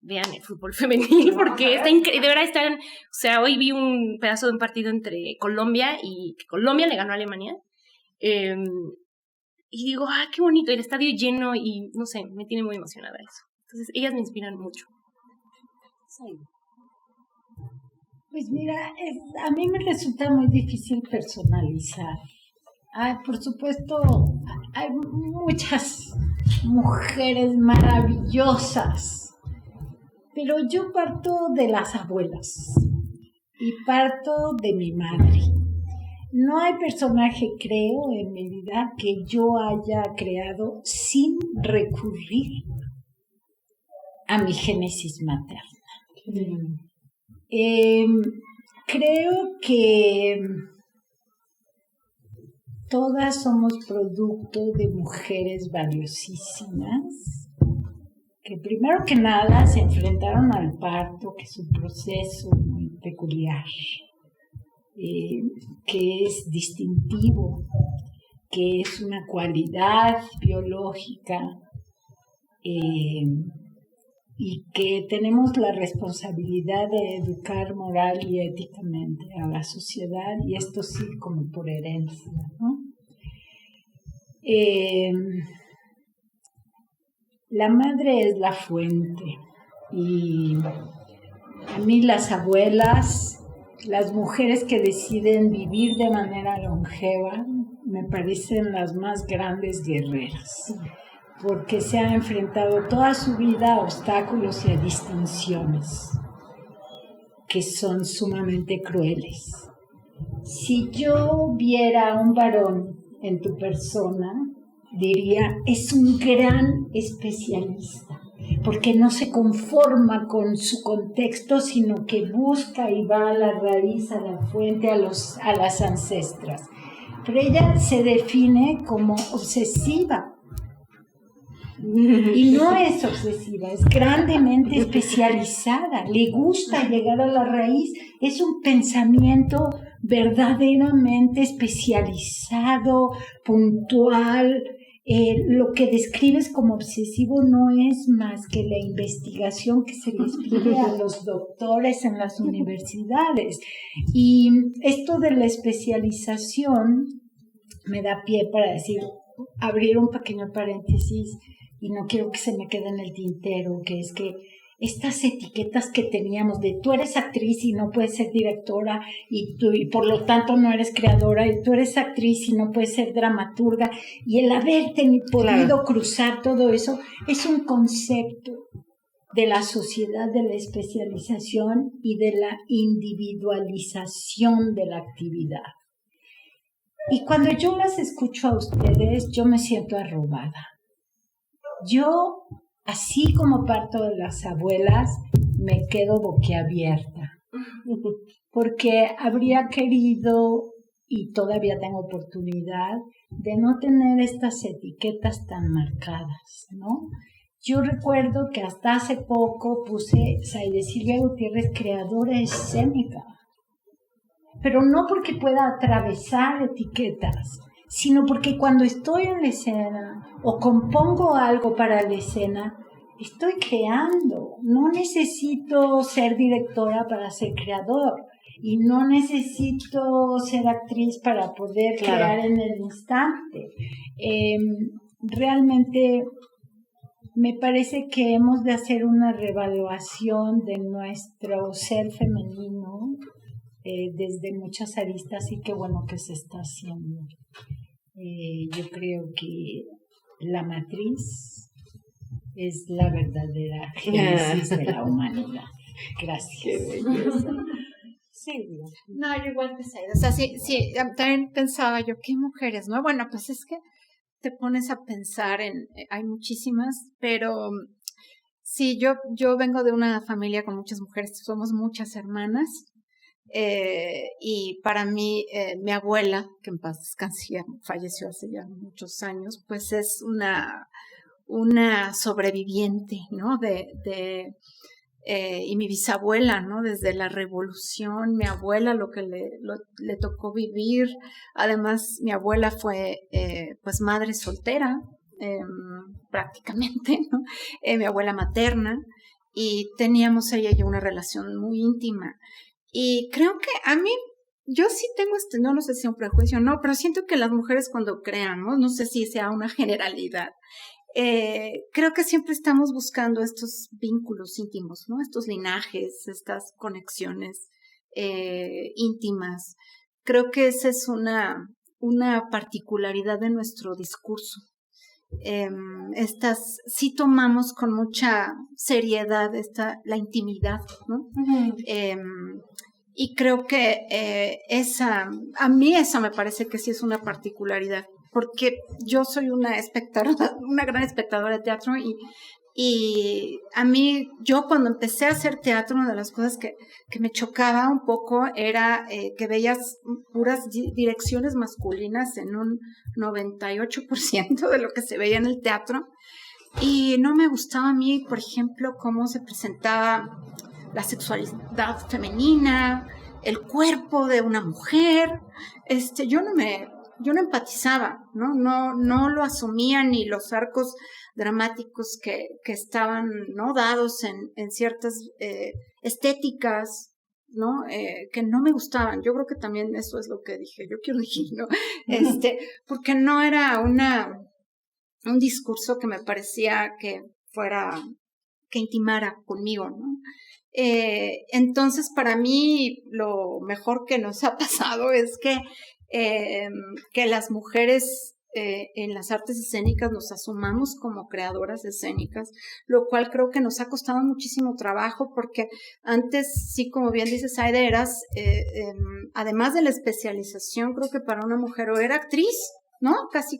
D: Vean el fútbol femenil, porque está de verdad están... O sea, hoy vi un pedazo de un partido entre Colombia y... que Colombia le ganó a Alemania. Y digo, qué bonito, el estadio lleno y, no sé, me tiene muy emocionada eso. Entonces, ellas me inspiran mucho.
B: Pues mira, a mí me resulta muy difícil personalizar. Por supuesto, hay muchas mujeres maravillosas, pero yo parto de las abuelas y parto de mi madre. No hay personaje, creo, en mi vida que yo haya creado sin recurrir a mi génesis materna. Creo que todas somos producto de mujeres valiosísimas que primero que nada se enfrentaron al parto, que es un proceso muy peculiar, que es distintivo, que es una cualidad biológica y que tenemos la responsabilidad de educar moral y éticamente a la sociedad, y esto sí como por herencia, ¿no? La madre es la fuente, y a mí las abuelas, las mujeres que deciden vivir de manera longeva, me parecen las más grandes guerreras, porque se han enfrentado toda su vida a obstáculos y a distinciones que son sumamente crueles. Si yo viera a un varón en tu persona, diría, es un gran especialista, porque no se conforma con su contexto, sino que busca y va a la raíz, a la fuente, a las ancestras. Pero ella se define como obsesiva. Y no es obsesiva, es grandemente especializada, le gusta llegar a la raíz, es un pensamiento verdaderamente especializado, puntual. Lo que describes como obsesivo no es más que la investigación que se les pide a los doctores en las universidades. Y esto de la especialización me da pie para abrir un pequeño paréntesis, y no quiero que se me quede en el tintero, que es que estas etiquetas que teníamos de tú eres actriz y no puedes ser directora y por lo tanto no eres creadora, y tú eres actriz y no puedes ser dramaturga, y el haberte podido cruzar todo eso es un concepto de la sociedad de la especialización y de la individualización de la actividad. Y cuando yo las escucho a ustedes, yo me siento arrobada. Yo, así como parto de las abuelas, me quedo boquiabierta, porque habría querido, y todavía tengo oportunidad, de no tener estas etiquetas tan marcadas, ¿no? Yo recuerdo que hasta hace poco puse Zaide Silvia Gutiérrez, creadora escénica, pero no porque pueda atravesar etiquetas, sino porque cuando estoy en la escena o compongo algo para la escena, estoy creando. No necesito ser directora para ser creador, y no necesito ser actriz para poder crear en el instante. Realmente me parece que hemos de hacer una reevaluación de nuestro ser femenino desde muchas aristas, y qué bueno que se está haciendo. Yo creo que la matriz es la verdadera génesis de la humanidad. Gracias.
E: Sí, no, yo igual que Zaida. O sea, sí, también pensaba yo, ¿qué mujeres, no? Bueno, pues es que te pones a pensar hay muchísimas, pero sí, yo vengo de una familia con muchas mujeres, somos muchas hermanas. y para mí, mi abuela, que en paz descanse, falleció hace ya muchos años, pues es una sobreviviente, ¿no? Y mi bisabuela, ¿no? Desde la revolución, mi abuela, lo que le tocó vivir. Además, mi abuela fue, pues, madre soltera, prácticamente, ¿no? Mi abuela materna, y teníamos ella y yo una relación muy íntima. Y creo que a mí, yo sí tengo no sé si es un prejuicio, no, pero siento que las mujeres cuando creamos, no sé si sea una generalidad, creo que siempre estamos buscando estos vínculos íntimos, ¿no? Estos linajes, estas conexiones íntimas. Creo que esa es una particularidad de nuestro discurso. Sí tomamos con mucha seriedad la intimidad, ¿no? Y creo que a mí esa me parece que sí es una particularidad, porque yo soy una gran espectadora de teatro y a mí, yo cuando empecé a hacer teatro, una de las cosas que me chocaba un poco era que veías puras direcciones masculinas en un 98% de lo que se veía en el teatro, y no me gustaba a mí, por ejemplo, cómo se presentaba la sexualidad femenina, el cuerpo de una mujer. Yo no empatizaba, no lo asumía, ni los arcos dramáticos que estaban, ¿no? dados en ciertas estéticas, ¿no? Que no me gustaban. Yo creo que también eso es lo que dije, yo quiero decir, ¿no? Porque no era un discurso que me parecía que intimara conmigo, ¿no? Entonces, para mí, lo mejor que nos ha pasado es que las mujeres en las artes escénicas nos asumamos como creadoras escénicas, lo cual creo que nos ha costado muchísimo trabajo, porque antes, sí, como bien dices, Aide, además de la especialización, creo que para una mujer o era actriz, ¿no? Casi,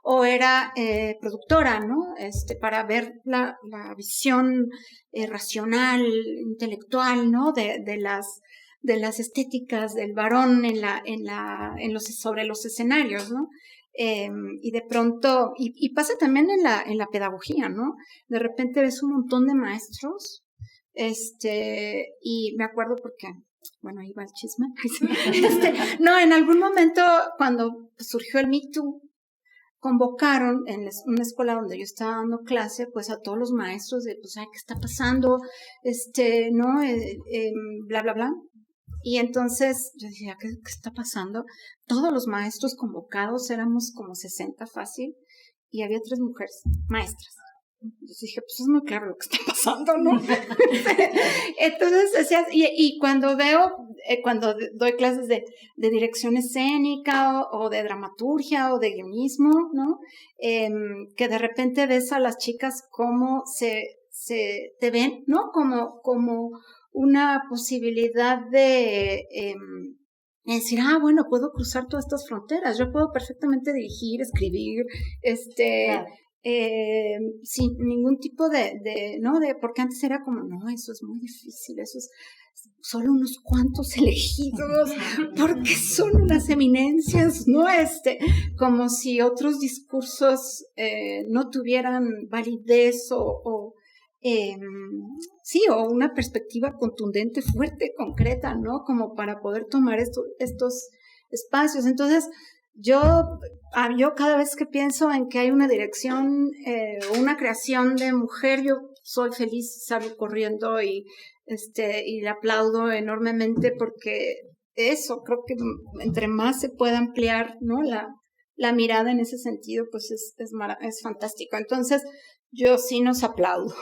E: o era productora, ¿no? Para ver la visión racional, intelectual, ¿no? De las estéticas del varón sobre los escenarios, ¿no? Y de pronto, y pasa también en la pedagogía, ¿no? De repente ves un montón de maestros, y me acuerdo porque, bueno, ahí va el chisme. No, en algún momento, cuando surgió el Me Too, convocaron en una escuela donde yo estaba dando clase, pues a todos los maestros de, pues, ¿qué está pasando? ¿No? Bla, bla, bla. Y entonces yo decía, ¿qué está pasando? Todos los maestros convocados, éramos como 60 fácil, y había 3 mujeres maestras. Entonces dije, pues es muy claro lo que está pasando, ¿no? Entonces decía, y cuando cuando doy clases de dirección escénica o de dramaturgia o de guionismo, ¿no? Que de repente ves a las chicas cómo te ven, ¿no? Como una posibilidad de decir, bueno, puedo cruzar todas estas fronteras, yo puedo perfectamente dirigir, escribir, claro. Sin ningún tipo ¿no? Porque antes era como, no, eso es muy difícil, eso es solo unos cuantos elegidos, porque son unas eminencias, ¿no? Como si otros discursos no tuvieran validez o una perspectiva contundente, fuerte, concreta, ¿no? Como para poder tomar estos espacios. Entonces, yo cada vez que pienso en que hay una dirección, una creación de mujer, yo soy feliz, salgo corriendo y le aplaudo enormemente, porque eso, creo que entre más se pueda ampliar, ¿no? La mirada en ese sentido, pues es fantástico. Entonces, yo sí nos aplaudo.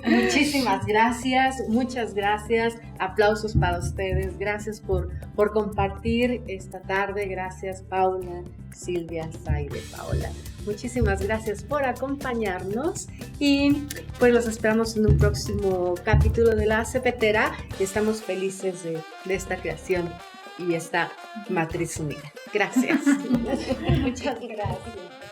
A: Muchísimas gracias, muchas gracias. Aplausos para ustedes. Gracias por compartir esta tarde. Gracias, Paula, Silvia, Zaide, Paola. Muchísimas gracias por acompañarnos y pues los esperamos en un próximo capítulo de La Cepetera. Estamos felices de esta creación y esta matriz unida. Gracias.
B: Muchas gracias.